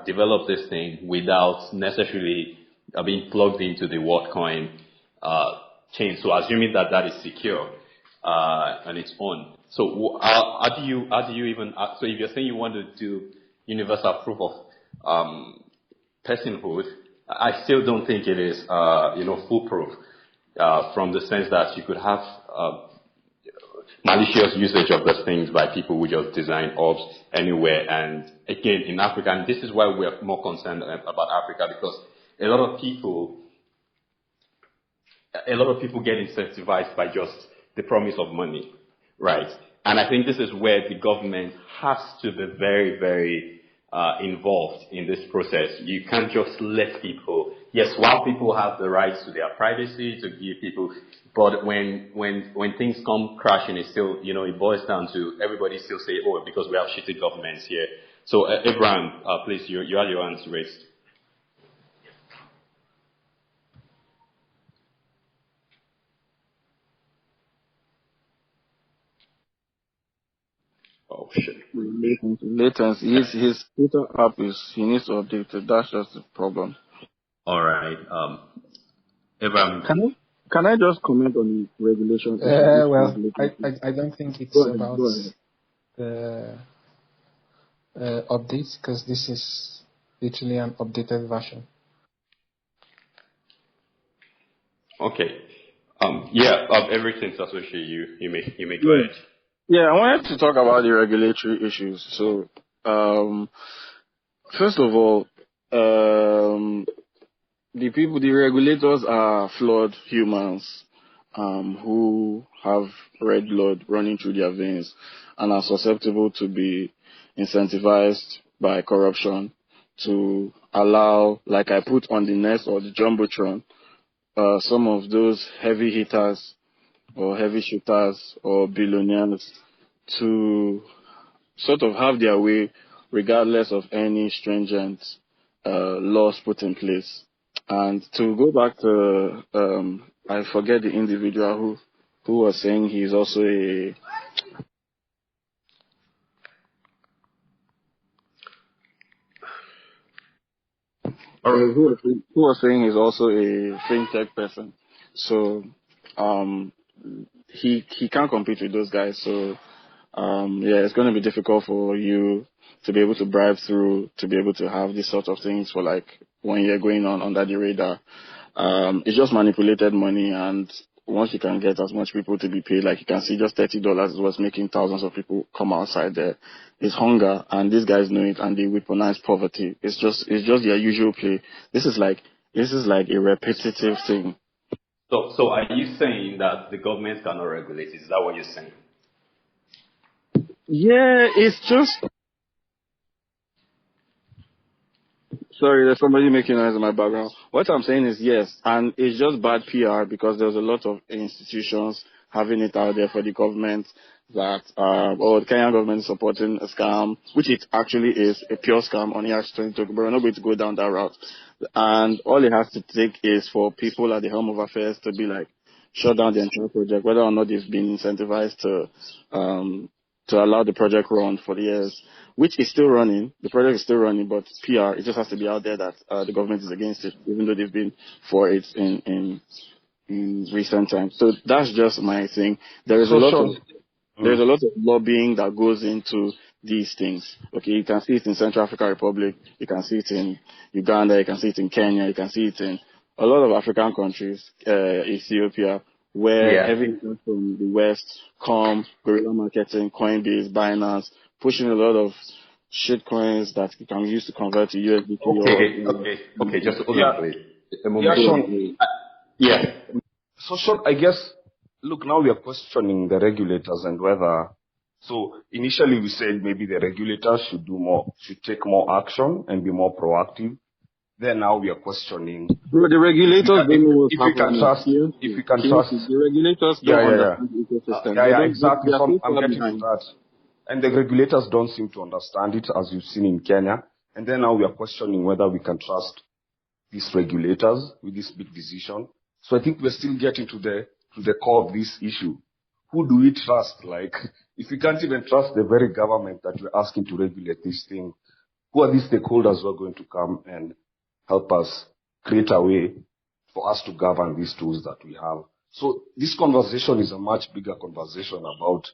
[SPEAKER 1] develop this thing without necessarily being plugged into the WorldCoin chain. So assuming that is secure on its own. So how do you even? So if you're saying you want to do universal proof of personhood, I still don't think it is, foolproof, from the sense that you could have malicious usage of those things by people who just design ops anywhere. And again, in Africa, and this is why we are more concerned about Africa, because a lot of people get incentivized by just the promise of money, right? And I think this is where the government has to be very, very involved in this process. You can't just let people. Yes, while people have the rights to their privacy, to give people, but when things come crashing, it's still, it boils down to everybody still say, oh, because we have shitty governments here. So, Abraham, please, you have your hands raised. Oh shit.
[SPEAKER 4] Latency. His Twitter app he needs to update it. That's just the problem.
[SPEAKER 1] All right. Abraham.
[SPEAKER 3] Can
[SPEAKER 4] Can I just comment on the regulations?
[SPEAKER 3] Well, I don't think it's about
[SPEAKER 4] Go ahead.
[SPEAKER 3] the updates, because this is literally an updated version.
[SPEAKER 1] Okay. Everything associated. You may go ahead.
[SPEAKER 4] Yeah, I wanted to talk about the regulatory issues. So, first of all, the regulators are flawed humans, who have red blood running through their veins and are susceptible to be incentivized by corruption to allow, like I put on the nest or the jumbotron, some of those heavy hitters or heavy shooters or billionaires to sort of have their way regardless of any stringent laws put in place. And to go back to, I forget the individual who was saying he's also a who was saying he's also a fintech person. So he can't compete with those guys. So it's going to be difficult for you to be able to bribe through to be able to have these sort of things for like 1 year going on under the radar. It's just manipulated money, and once you can get as much people to be paid, like you can see, just $30 is what's making thousands of people come outside there. It's hunger, and these guys know it, and they weaponize poverty. It's just their usual play. This is like a repetitive thing.
[SPEAKER 1] So are you saying that the government cannot regulate it? Is that what you're saying?
[SPEAKER 4] Yeah, it's just. Sorry, there's somebody making noise in my background. What I'm saying is yes, and it's just bad PR because there's a lot of institutions having it out there for the government that, the Kenyan government is supporting a scam, which it actually is a pure scam on ERC20 token, but we're not going to go down that route. And all it has to take is for people at the helm of affairs to be like, shut down the entire project, whether or not they've been incentivized to allow the project run for the years, which is still running. The project is still running, but PR, it just has to be out there that the government is against it, even though they've been for it in recent times. So that's just my thing. There's a lot of lobbying that goes into these things. Okay, you can see it in Central African Republic, you can see it in Uganda, you can see it in Kenya, you can see it in a lot of African countries, Ethiopia, where heavy influence from the West come, guerrilla marketing, Coinbase, Binance, pushing a lot of shit coins that you can use to convert to USDT.
[SPEAKER 1] Okay, just hold on, please.
[SPEAKER 2] So, Sean, I guess, look, now we are questioning the regulators and whether, so initially we said maybe the regulators should take more action and be more proactive. Then now we are questioning.
[SPEAKER 4] Bro, the regulators don't know what's happening.
[SPEAKER 2] If we can trust.
[SPEAKER 4] The regulators don't understand the ecosystem.
[SPEAKER 2] Exactly. So I'm getting to that. And the regulators don't seem to understand it, as you've seen in Kenya. And then now we are questioning whether we can trust these regulators with this big decision. So I think we're still getting to the core of this issue. Who do we trust? Like, if we can't even trust the very government that we're asking to regulate this thing, who are these stakeholders who are going to come and help us create a way for us to govern these tools that we have? So this conversation is a much bigger conversation about,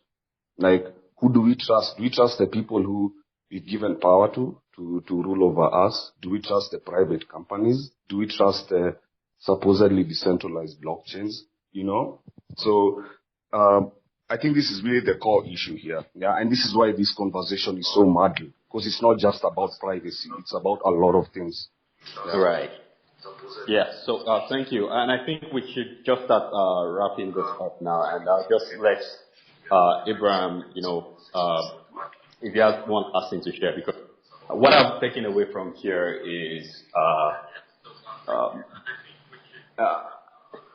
[SPEAKER 2] like, who do we trust? Do we trust the people who we've given power to rule over us? Do we trust the private companies? Do we trust the supposedly decentralized blockchains? You know? So I think this is really the core issue here. Yeah, and this is why this conversation is so muddy, because it's not just about privacy, it's about a lot of things.
[SPEAKER 1] Yeah. Right. Yeah. So thank you, and I think we should just start wrapping this up now, and I'll just let Abraham, if you have one last thing to share, because what I'm taking away from here is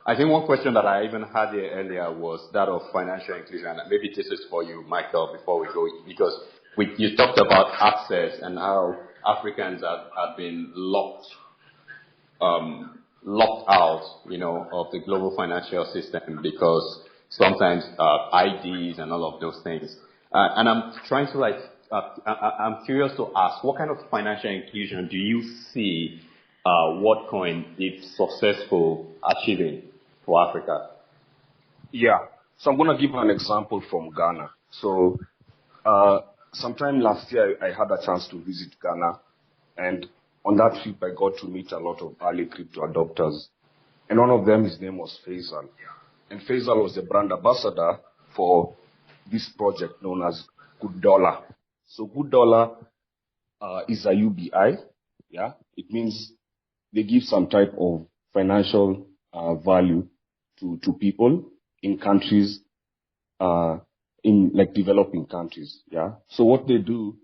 [SPEAKER 1] I think one question that I even had here earlier was that of financial inclusion, and maybe this is for you, Michael, before we go, because you talked about access and how Africans have been locked out, of the global financial system because sometimes IDs and all of those things. And I'm trying to I'm curious to ask, what kind of financial inclusion do you see WorldCoin, if successful, achieving? for Africa?
[SPEAKER 2] Yeah. So I'm going to give an example from Ghana. So sometime last year, I had a chance to visit Ghana. And on that trip, I got to meet a lot of early crypto adopters. And one of them, his name was Faisal. And Faisal was the brand ambassador for this project known as Good Dollar. So Good Dollar is a UBI. Yeah. It means they give some type of financial value to people in countries, in like developing countries. Yeah. So what they do,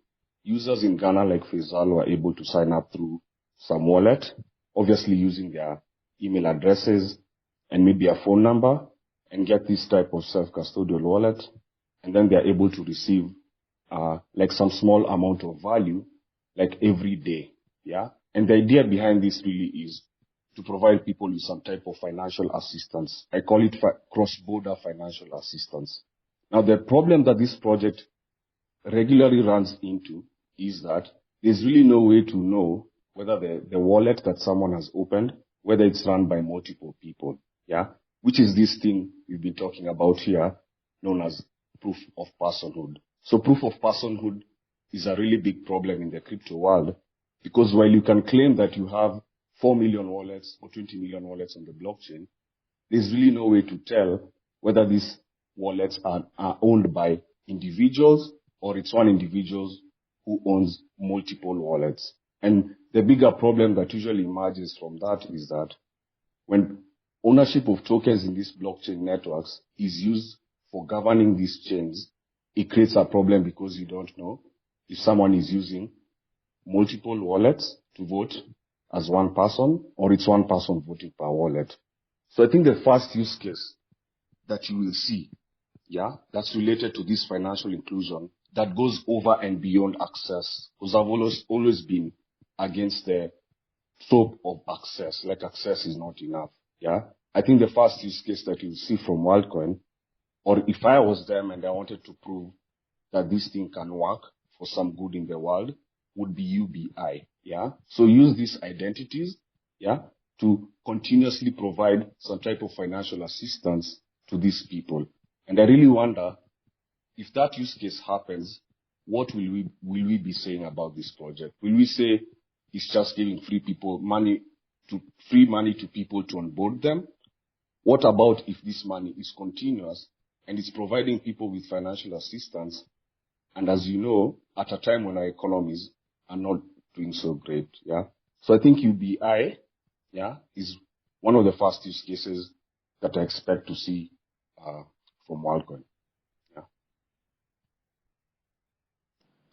[SPEAKER 2] users in Ghana like Faisal were able to sign up through some wallet, obviously using their email addresses and maybe a phone number, and get this type of self-custodial wallet. And then they're able to receive like some small amount of value like every day. Yeah. And the idea behind this really is to provide people with some type of financial assistance. I call it cross-border financial assistance. Now, the problem that this project regularly runs into is that there's really no way to know whether the wallet that someone has opened, whether it's run by multiple people, yeah, which is this thing we've been talking about here, known as proof of personhood. So proof of personhood is a really big problem in the crypto world, because while you can claim that you have 4 million wallets or 20 million wallets on the blockchain, there's really no way to tell whether these wallets are owned by individuals or it's one individual who owns multiple wallets. And the bigger problem that usually emerges from that is that when ownership of tokens in these blockchain networks is used for governing these chains, it creates a problem because you don't know if someone is using multiple wallets to vote as one person or it's one person voting per wallet. So I think the first use case that you will see, yeah, that's related to this financial inclusion that goes over and beyond access, because I've always been against the trope of access, like access is not enough, yeah. I think the first use case that you'll see from Worldcoin, or if I was them and I wanted to prove that this thing can work for some good in the world, would be UBI, yeah. So use these identities, yeah, to continuously provide some type of financial assistance to these people. And I really wonder, if that use case happens, what will we be saying about this project? Will we say it's just giving free money to people to onboard them? What about if this money is continuous and it's providing people with financial assistance? And as you know, at a time when our economies are not doing so great, yeah. So I think UBI, yeah, is one of the first use cases that I expect to see from Worldcoin.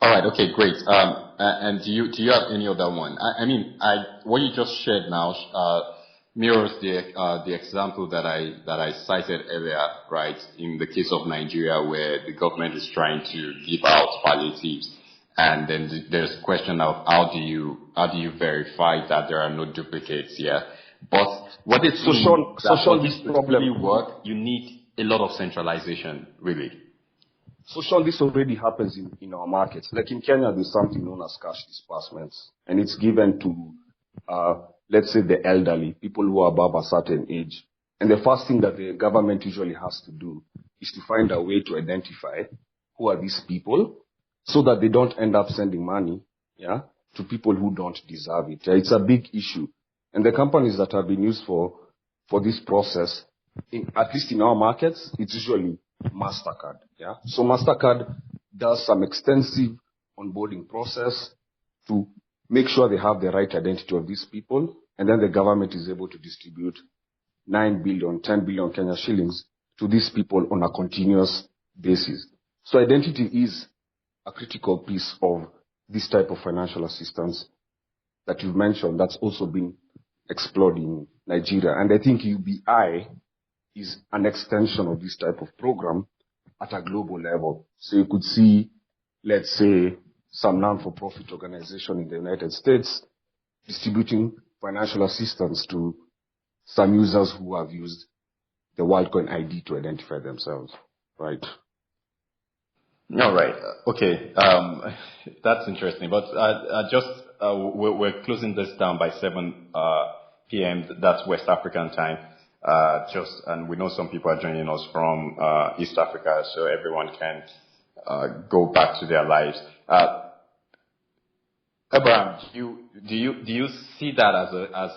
[SPEAKER 1] All right. Okay. Great. And do you have any other one? I mean, what you just shared now mirrors the example that I cited earlier, right? In the case of Nigeria, where the government is trying to give out palliatives, and then there's a question of how do you verify that there are no duplicates here? But what it means that for this to really work, you need a lot of centralization, really.
[SPEAKER 2] So Sean, this already happens in our markets. Like in Kenya, there's something known as cash disbursements, and it's given to, let's say, the elderly, people who are above a certain age. And the first thing that the government usually has to do is to find a way to identify who are these people, so that they don't end up sending money, yeah, to people who don't deserve it. It's a big issue, and the companies that have been used for this process, at least in our markets, it's usually MasterCard, yeah. So MasterCard does some extensive onboarding process to make sure they have the right identity of these people, and then the government is able to distribute 9 billion, 10 billion Kenya shillings to these people on a continuous basis. So identity is a critical piece of this type of financial assistance that you've mentioned that's also been explored in Nigeria. And I think UBI is an extension of this type of program at a global level. So you could see, let's say, some non-for-profit organization in the United States distributing financial assistance to some users who have used the Worldcoin ID to identify themselves, right?
[SPEAKER 1] All right. Okay. That's interesting. But we're closing this down by 7 p.m. That's West African time. And we know some people are joining us from East Africa, so everyone can go back to their lives. Abraham, do you see that as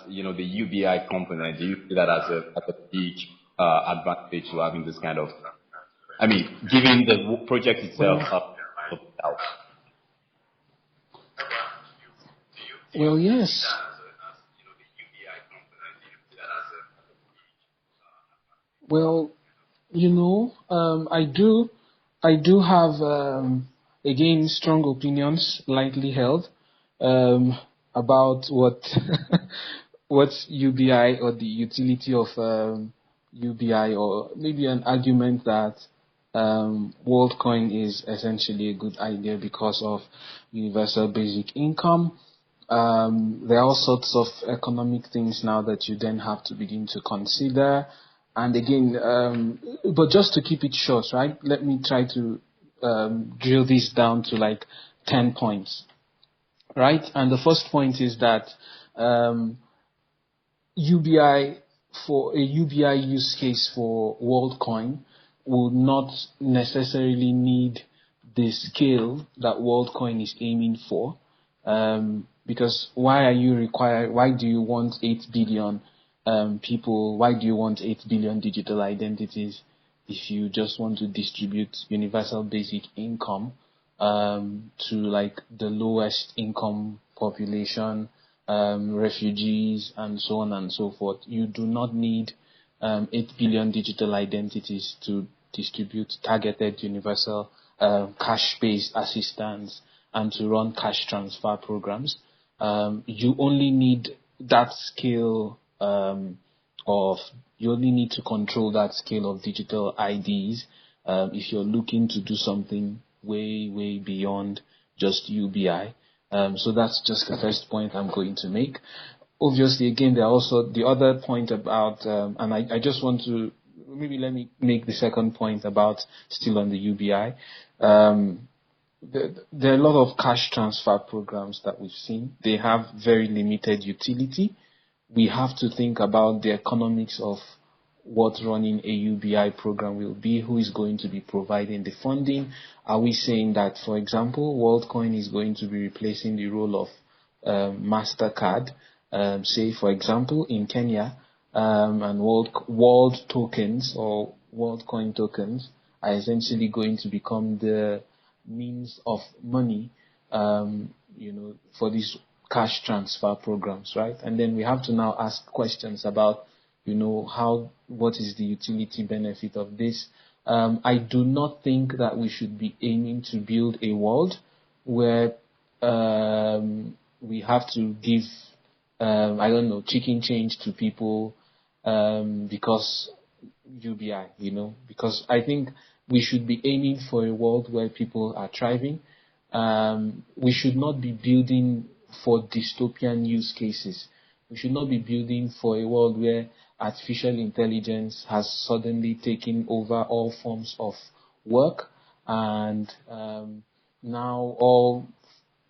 [SPEAKER 1] the UBI component? Do you see that as a big advantage to having this kind of, giving the project itself up out?
[SPEAKER 3] Well, yes. Well, I do have again strong opinions, lightly held, about what what's UBI or the utility of UBI, or maybe an argument that WorldCoin is essentially a good idea because of universal basic income. There are all sorts of economic things now that you then have to begin to consider. And again, but just to keep it short, right? Let me try to drill this down to like 10 points, right? And the first point is that UBI, for a UBI use case for WorldCoin, will not necessarily need the scale that WorldCoin is aiming for. Because why do you want 8 billion people? Why do you want 8 billion digital identities if you just want to distribute universal basic income to like the lowest income population, refugees, and so on and so forth? You do not need 8 billion digital identities to distribute targeted universal cash-based assistance and to run cash transfer programs. You only need that scale you only need to control that scale of digital IDs if you're looking to do something way, way beyond just UBI. So that's just the first point I'm going to make. Obviously, again, there are also the other point about, and I just want to, maybe let me make the second point about still on the UBI. There are a lot of cash transfer programs that we've seen. They have very limited utility. We have to think about the economics of what running a UBI program will be, who is going to be providing the funding. Are we saying that, for example, WorldCoin is going to be replacing the role of MasterCard, say, for example, in Kenya, and world tokens or WorldCoin tokens are essentially going to become the means of money, for these cash transfer programs, right? And then we have to now ask questions about, what is the utility benefit of this? I do not think that we should be aiming to build a world where we have to give, chicken change to people because UBI, because I think we should be aiming for a world where people are thriving. We should not be building for dystopian use cases. We should not be building for a world where artificial intelligence has suddenly taken over all forms of work, and now all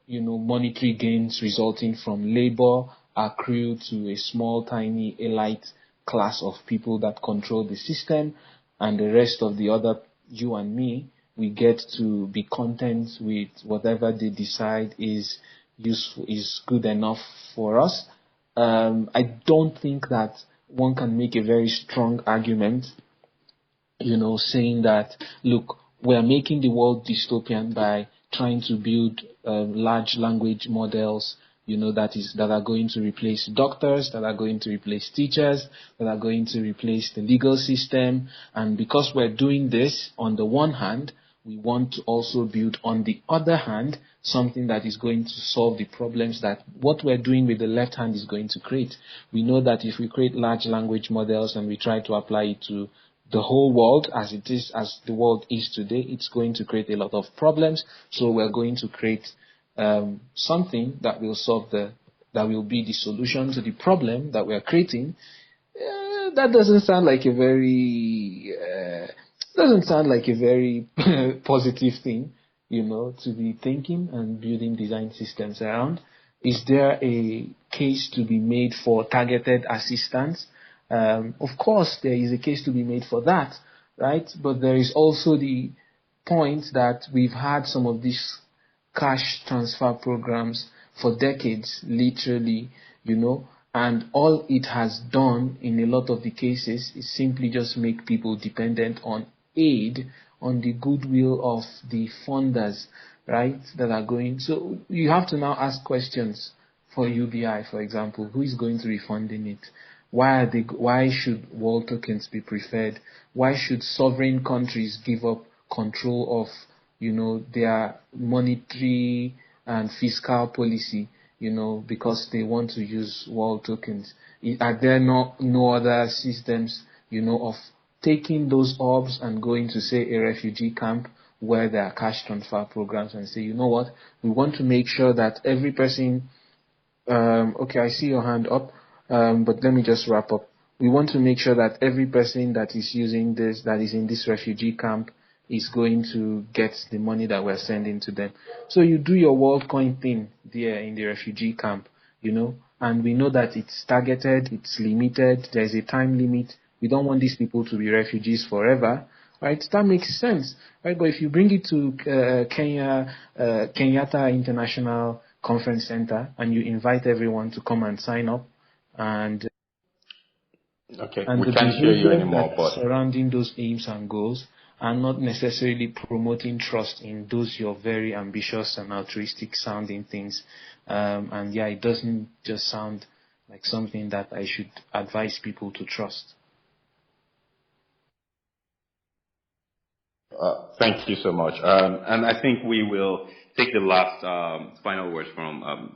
[SPEAKER 3] monetary gains resulting from labor accrue to a small, tiny, elite class of people that control the system, and the rest of the other, you and me, we get to be content with whatever they decide is useful, is good enough for us. I don't think that one can make a very strong argument, saying that, look, we are making the world dystopian by trying to build large language models, that are going to replace doctors, that are going to replace teachers, that are going to replace the legal system. And because we're doing this, on the one hand, we want to also build, on the other hand, something that is going to solve the problems that what we're doing with the left hand is going to create. We know that if we create large language models and we try to apply it to the whole world as the world is today, it's going to create a lot of problems. So we're going to create something that will be the solution to the problem that we are creating. That doesn't sound like a very positive thing, to be thinking and building design systems around. Is there a case to be made for targeted assistance Of course, there is a case to be made for that, right? But there is also the point that we've had some of these cash transfer programs for decades, literally, and all it has done in a lot of the cases is simply just make people dependent on aid, on the goodwill of the funders, right, that are going. So you have to now ask questions for UBI, for example. Who is going to be funding it? Why should world tokens be preferred? Why should sovereign countries give up control of, their monetary and fiscal policy, because they want to use world tokens? Are there no other systems, of taking those orbs and going to, say, a refugee camp where there are cash transfer programs and say, you know what, we want to make sure that every person, okay, I see your hand up, but let me just wrap up. We want to make sure that every person that is using this, that is in this refugee camp, is going to get the money that we're sending to them. So you do your WorldCoin thing there in the refugee camp, and we know that it's targeted, it's limited, there's a time limit. We don't want these people to be refugees forever, right? That makes sense, right? But if you bring it to Kenyatta International Conference Center and you invite everyone to come and sign up, and
[SPEAKER 1] we can't hear you anymore, but
[SPEAKER 3] surrounding those aims and goals are not necessarily promoting trust in those your very ambitious and altruistic sounding things. And it doesn't just sound like something that I should advise people to trust.
[SPEAKER 1] Thank you so much. And I think we will take the last final words from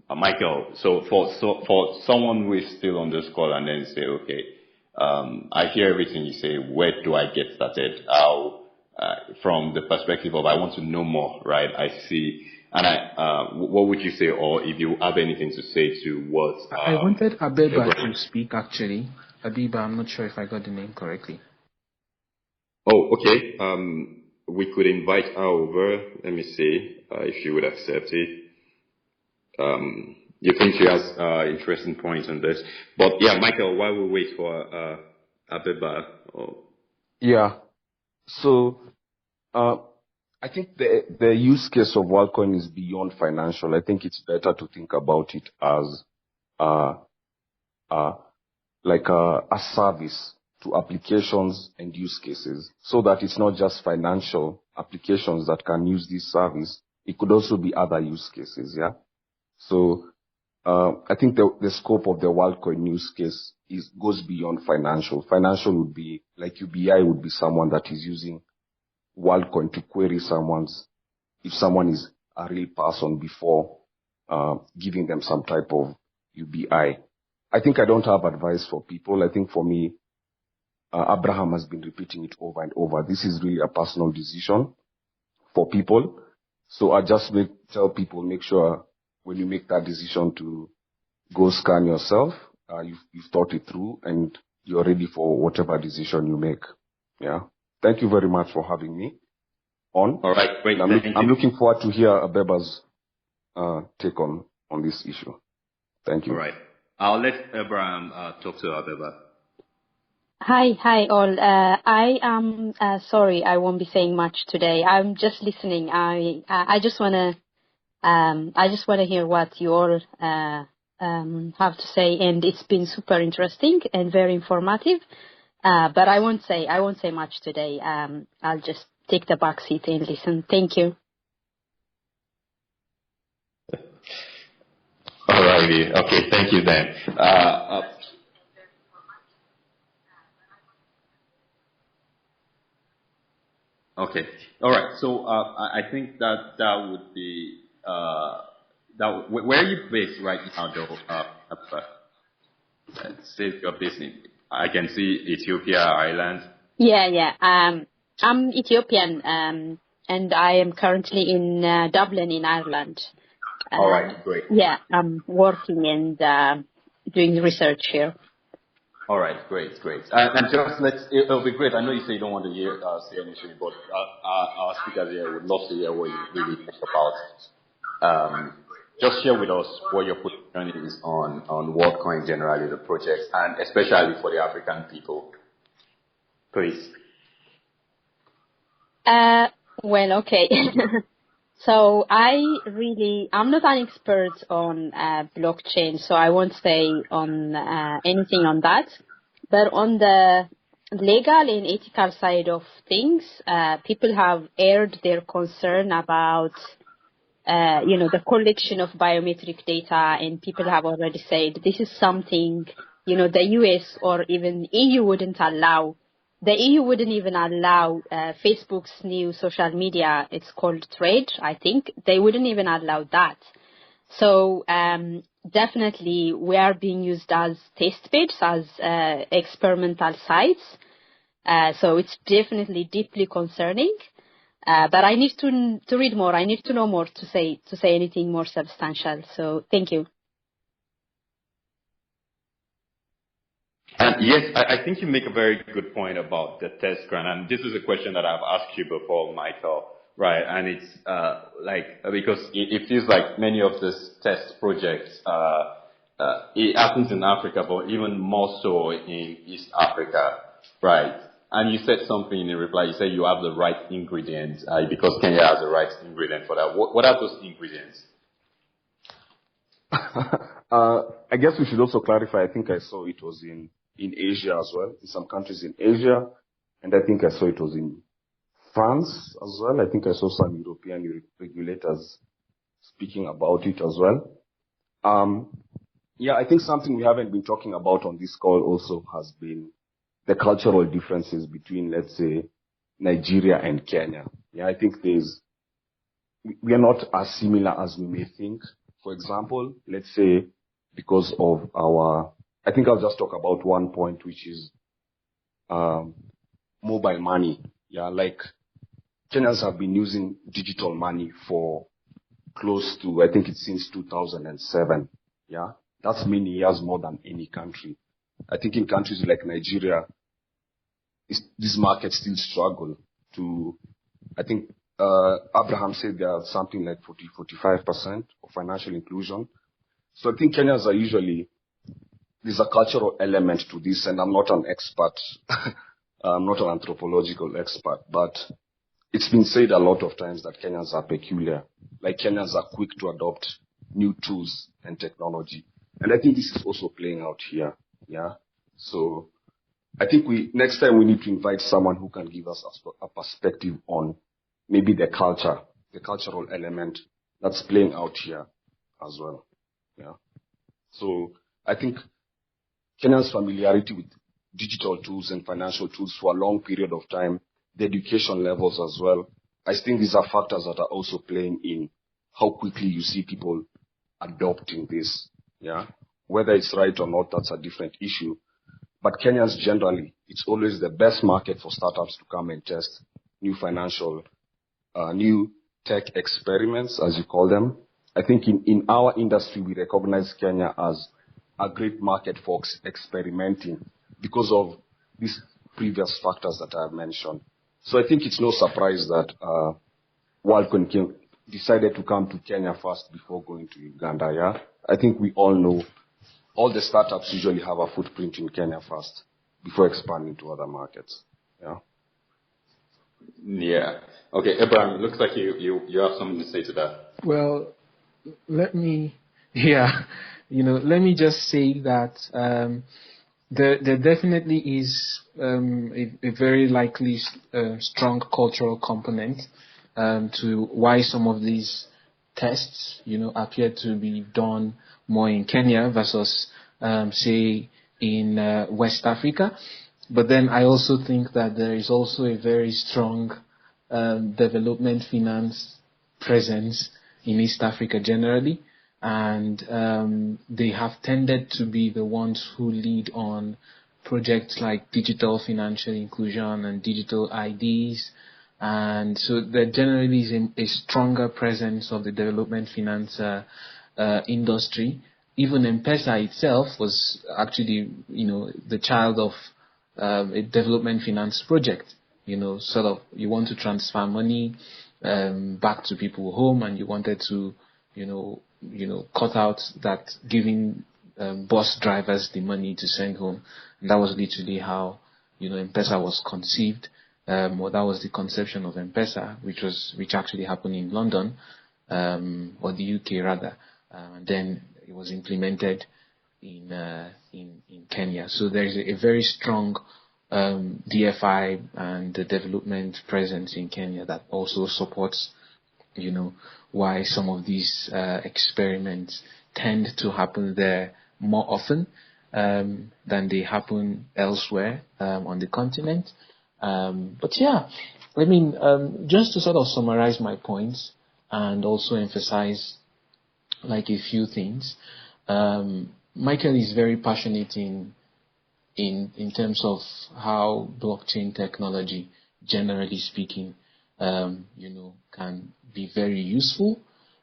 [SPEAKER 1] Michael. So for someone who is still on this call and then say, okay, I hear everything you say. Where do I get started? How, from the perspective of I want to know more, right? I see, and what would you say, or if you have anything to say to what?
[SPEAKER 3] I wanted Abeba to speak actually. Abiba, I'm not sure if I got the name correctly.
[SPEAKER 1] Oh, okay. We could invite her over. Let me see if she would accept it. You think she has interesting points on this? But yeah, Michael, while we wait for Abeba.
[SPEAKER 2] Yeah. So I think the use case of WorldCoin is beyond financial. I think it's better to think about it as like a service to applications and use cases, so that it's not just financial applications that can use this service. It could also be other use cases. Yeah. So I think the scope of the WorldCoin use case goes beyond financial. Financial would be like UBI would be someone that is using WorldCoin to query if someone is a real person before giving them some type of UBI. I think I don't have advice for people. I think for me, Abraham has been repeating it over and over. This is really a personal decision for people. So I just tell people, make sure when you make that decision to go scan yourself, you've thought it through and you're ready for whatever decision you make. Yeah. Thank you very much for having me on.
[SPEAKER 1] All right, great.
[SPEAKER 2] I'm looking forward to hear Abeba's take on this issue. Thank you.
[SPEAKER 1] All right. I'll let Abraham talk to Abeba.
[SPEAKER 6] Hi all. I am sorry, I won't be saying much today. I'm just listening. I just wanna hear what you all have to say, and it's been super interesting and very informative. But I won't say much today. I'll just take the back seat and listen. Thank you.
[SPEAKER 1] All righty. Okay. Thank you then. Okay. All right. So I think that would be where are you based right now, though? Say your business. I can see Ethiopia, Ireland.
[SPEAKER 6] Yeah. I'm Ethiopian, and I am currently in Dublin, in Ireland.
[SPEAKER 1] All right. Great.
[SPEAKER 6] Yeah, I'm working and doing research here.
[SPEAKER 1] All right, great. And just it'll be great. I know you say you don't want to say anything, but our speakers here would love to hear what you really think about. Just share with us what you're putting is on WorldCoin generally, the project, and especially for the African people? Please.
[SPEAKER 6] Well, okay. So I'm not an expert on blockchain, so I won't say on anything on that. But on the legal and ethical side of things, people have aired their concern about, the collection of biometric data, and people have already said this is something, the US or even EU wouldn't allow. The EU wouldn't even allow Facebook's new social media. It's called Thread, I think. They wouldn't even allow that. So definitely we are being used as test beds, as experimental sites. So it's definitely deeply concerning. But I need to read more. I need to know more to say anything more substantial. So thank you.
[SPEAKER 1] And yes, I think you make a very good point about the test grant. And this is a question that I've asked you before, Michael, right? And it's because it feels like many of these test projects, it happens in Africa, but even more so in East Africa, right? And you said something in reply. You said you have the right ingredients because Kenya has the right ingredient for that. What are those ingredients?
[SPEAKER 2] I guess we should also clarify. I think I saw it was in Asia as well, in some countries in Asia, and I think I saw it was in France as well. I think I saw some European regulators speaking about it as well. I think something we haven't been talking about on this call also has been the cultural differences between, let's say, Nigeria and Kenya. Yeah, I think we are not as similar as we may think. For example, let's say because of I think I'll just talk about one point, which is mobile money. Yeah, like Kenyans have been using digital money for close to, I think it's since 2007. Yeah, that's many years more than any country. I think in countries like Nigeria, these markets still struggle to, I think Abraham said there are something like 45% of financial inclusion. So I think Kenyans are usually, there's a cultural element to this, and I'm not an expert, I'm not an anthropological expert, but it's been said a lot of times that Kenyans are peculiar. Like Kenyans are quick to adopt new tools and technology. And I think this is also playing out here. Yeah. So I think next time we need to invite someone who can give us a perspective on maybe the cultural element that's playing out here as well. Yeah. So I think Kenya's familiarity with digital tools and financial tools for a long period of time, the education levels as well, I think these are factors that are also playing in how quickly you see people adopting this. Yeah. Whether it's right or not, that's a different issue. But Kenyans generally, it's always the best market for startups to come and test new new tech experiments, as you call them. I think in our industry, we recognize Kenya as a great market for experimenting because of these previous factors that I have mentioned. So I think it's no surprise that WorldCoin decided to come to Kenya first before going to Uganda. Yeah, I think we all know all the startups usually have a footprint in Kenya first before expanding to other markets. Yeah.
[SPEAKER 1] Yeah. Okay, Abraham, it looks like you have something to say to that.
[SPEAKER 3] Well, let me just say that there definitely is a very likely strong cultural component to why some of these tests, appear to be done more in Kenya versus, say, in West Africa. But then I also think that there is also a very strong development finance presence in East Africa generally. And they have tended to be the ones who lead on projects like digital financial inclusion and digital IDs. And so there generally is a stronger presence of the development finance industry. Even M-Pesa itself was actually, the child of a development finance project. Sort of you want to transfer money back to people home, and you wanted to, cut out that giving bus drivers the money to send home. And that was literally how, M-Pesa was conceived. Or that was the conception of M-Pesa, which actually happened in London, or the UK rather. And then it was implemented in Kenya. So there is a very strong DFI and the development presence in Kenya that also supports, why some of these experiments tend to happen there more often than they happen elsewhere on the continent. But yeah, I mean, just to sort of summarize my points and also emphasize like a few things. Michael is very passionate in terms of how blockchain technology, generally speaking, can be very useful.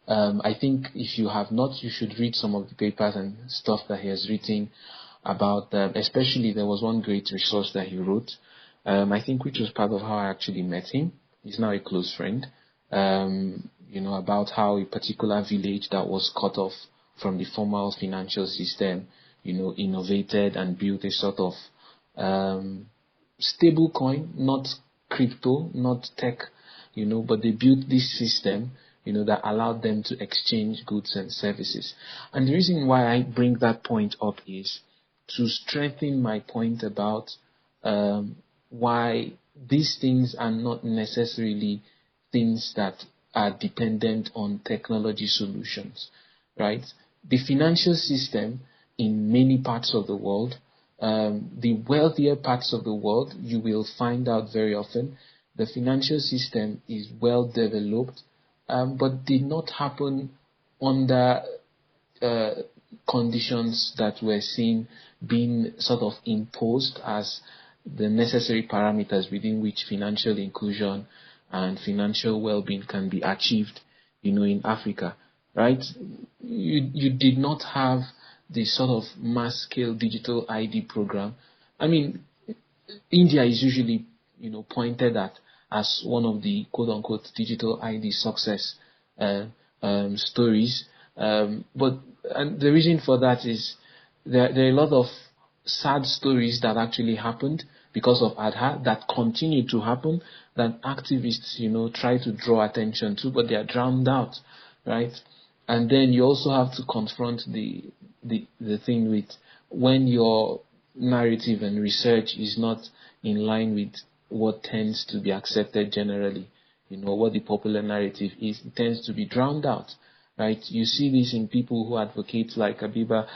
[SPEAKER 3] I think if you have not, you should read some of the papers and stuff that he has written about them. Especially there was one great resource that he wrote, I think, which was part of how I actually met him. He's now a close friend. About how a particular village that was cut off from the formal financial system, innovated and built a sort of stable coin, not crypto, not tech, but they built this system, that allowed them to exchange goods and services. And the reason why I bring that point up is to strengthen my point about why these things are not necessarily things that are dependent on technology solutions, right? The financial system in many parts of the world, the wealthier parts of the world, you will find out very often, the financial system is well developed, but did not happen under conditions that were seen being sort of imposed as the necessary parameters within which financial inclusion and financial well-being can be achieved, in Africa, right? You did not have the sort of mass-scale digital ID program. I mean, India is usually, pointed at as one of the quote-unquote digital ID success stories. But the reason for that is there are a lot of sad stories that actually happened because of Aadhaar that continue to happen, that activists, try to draw attention to, but they are drowned out, right? And then you also have to confront the thing with when your narrative and research is not in line with what tends to be accepted generally, what the popular narrative is, it tends to be drowned out, right? You see this in people who advocate, like Abiba,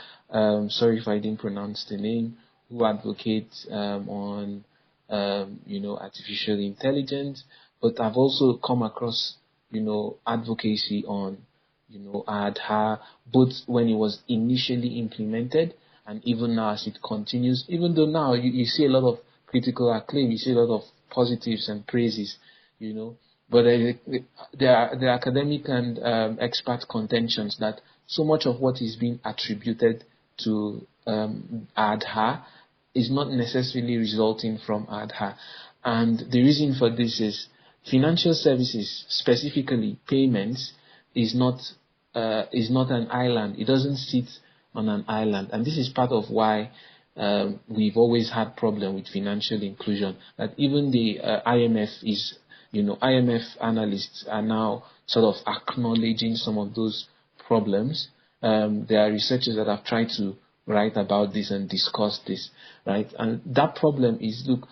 [SPEAKER 3] sorry if I didn't pronounce the name, who advocate on, artificial intelligence, but I've also come across, advocacy on, Aadhaar, both when it was initially implemented and even now as it continues, even though now you see a lot of critical acclaim, you see a lot of positives and praises, but there are academic and expert contentions that so much of what is being attributed to Aadhaar is not necessarily resulting from Aadhaar. And the reason for this is financial services, specifically payments, is not an island. It doesn't sit on an island. And this is part of why we've always had problem with financial inclusion. That even the IMF is, IMF analysts are now sort of acknowledging some of those problems. There are researchers that have tried to write about this and discuss this, right? And that problem is, look,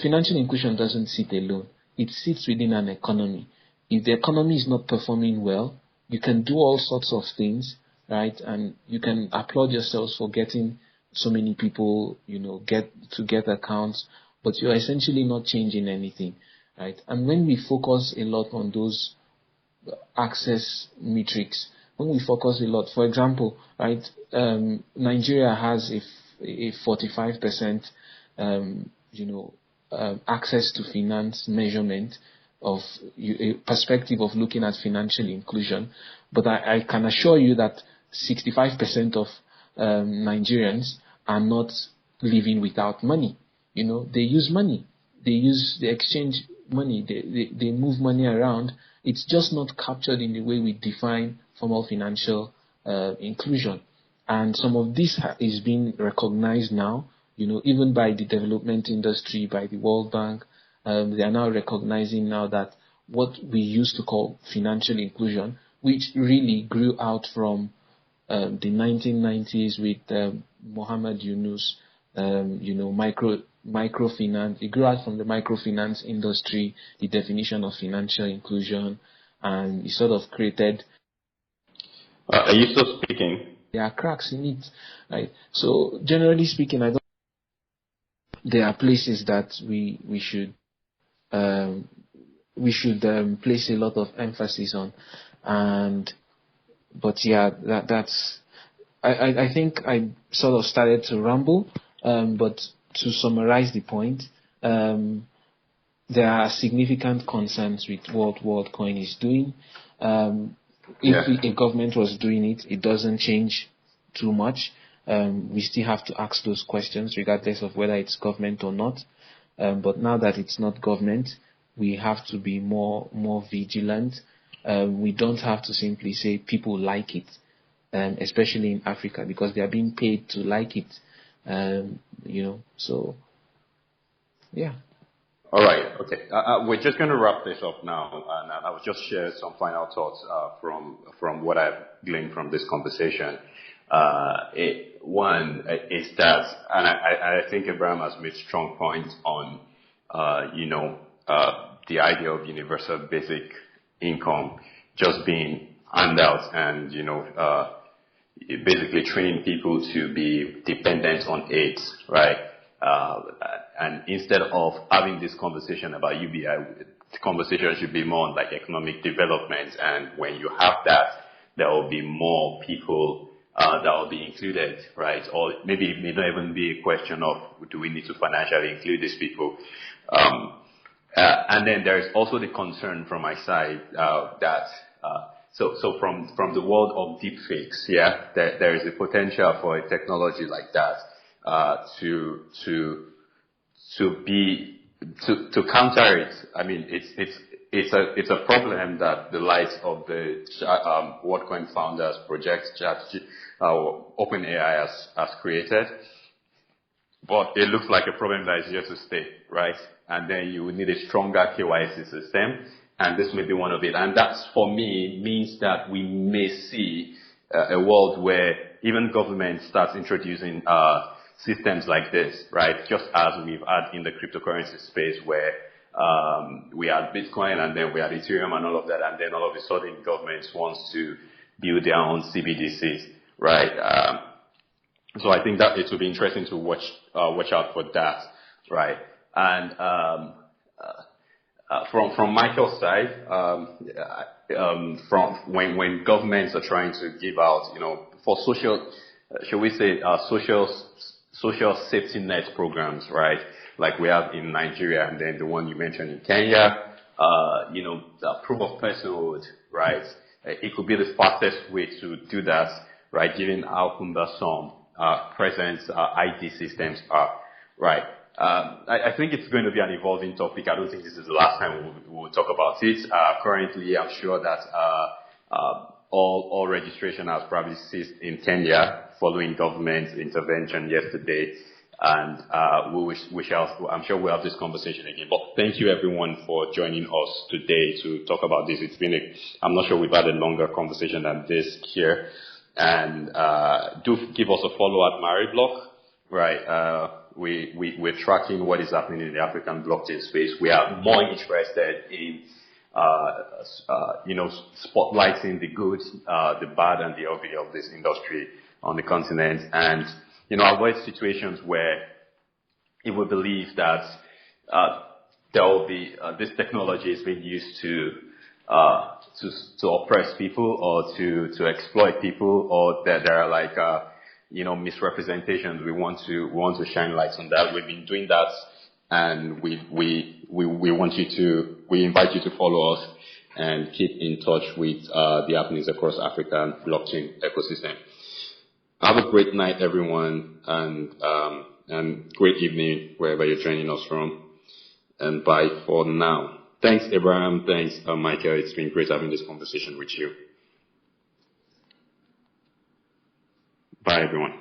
[SPEAKER 3] financial inclusion doesn't sit alone. It sits within an economy. If the economy is not performing well, you can do all sorts of things, right? And you can applaud yourselves for getting so many people, get accounts, but you're essentially not changing anything, right? And when we focus a lot on those access metrics, when we focus a lot, for example, right, Nigeria has a 45%, access to finance measurement of a perspective of looking at financial inclusion, but I can assure you that 65% of Nigerians are not living without money. They use money, they exchange money, they move money around. It's just not captured in the way we define formal financial inclusion. And some of this is being recognized now, even by the development industry, by the World Bank. They are now recognizing now that what we used to call financial inclusion, which really grew out from the 1990s with Muhammad Yunus, microfinance. It grew out from the microfinance industry, the definition of financial inclusion, and it sort of created.
[SPEAKER 1] Are you still speaking?
[SPEAKER 3] There are cracks in it, right? So generally speaking, I don't. There are places that we should place a lot of emphasis on, but yeah, that's. I think I sort of started to ramble, but to summarize the point, there are significant concerns with what WorldCoin is doing. If a government was doing it, it doesn't change too much. We still have to ask those questions regardless of whether it's government or not. But now that it's not government, we have to be more vigilant. We don't have to simply say people like it, especially in Africa, because they are being paid to like it. So yeah.
[SPEAKER 1] All right. Okay. We're just going to wrap this up now, and I will just share some final thoughts from what I've gleaned from this conversation. One is that, and I think Abraham has made strong points on, the idea of universal basic income just being handouts and, basically training people to be dependent on aid, right? And instead of having this conversation about UBI, the conversation should be more on like economic development. And when you have that, there will be more people that will be included, right? Or maybe it may not even be a question of do we need to financially include these people. And then there is also the concern from my side that so from the world of deepfakes, there is a potential for a technology like that to counter it. I mean, it's a problem that the likes of the WorldCoin founders project OpenAI has created, but it looks like a problem that is here to stay, right? And then you would need a stronger KYC system, and this may be one of it. And that, for me, means that we may see a world where even government starts introducing systems like this, right? Just as we've had in the cryptocurrency space where we had Bitcoin and then we had Ethereum and all of that, and then all of a sudden government wants to build their own CBDCs, right? So I think that it will be interesting to watch out for that, right? And from Michael's side, from when governments are trying to give out, for social, shall we say, social safety net programs, right? Like we have in Nigeria, and then the one you mentioned in Kenya, the proof of personhood, right? It could be the fastest way to do that, right? Given how cumbersome present IT systems are, right? I think it's going to be an evolving topic. I don't think this is the last time we'll talk about it. Currently, I'm sure that all registration has probably ceased in Kenya following government intervention yesterday, and I'm sure we'll have this conversation again. But thank you everyone for joining us today to talk about this. I'm not sure we've had a longer conversation than this here, and do give us a follow at Mariblock, right? We're tracking what is happening in the African blockchain space. We are more interested in spotlighting the good, the bad, and the ugly of this industry on the continent, and avoid situations where it will believe that there will be this technology is being used to oppress people or to exploit people, or that there are like misrepresentations. We want to shine lights on that. We've been doing that, and we invite you to follow us and keep in touch with the happenings across African blockchain ecosystem. Have a great night, everyone, and great evening wherever you're joining us from. And bye for now. Thanks, Abraham. Thanks, Michael. It's been great having this conversation with you. Bye, everyone.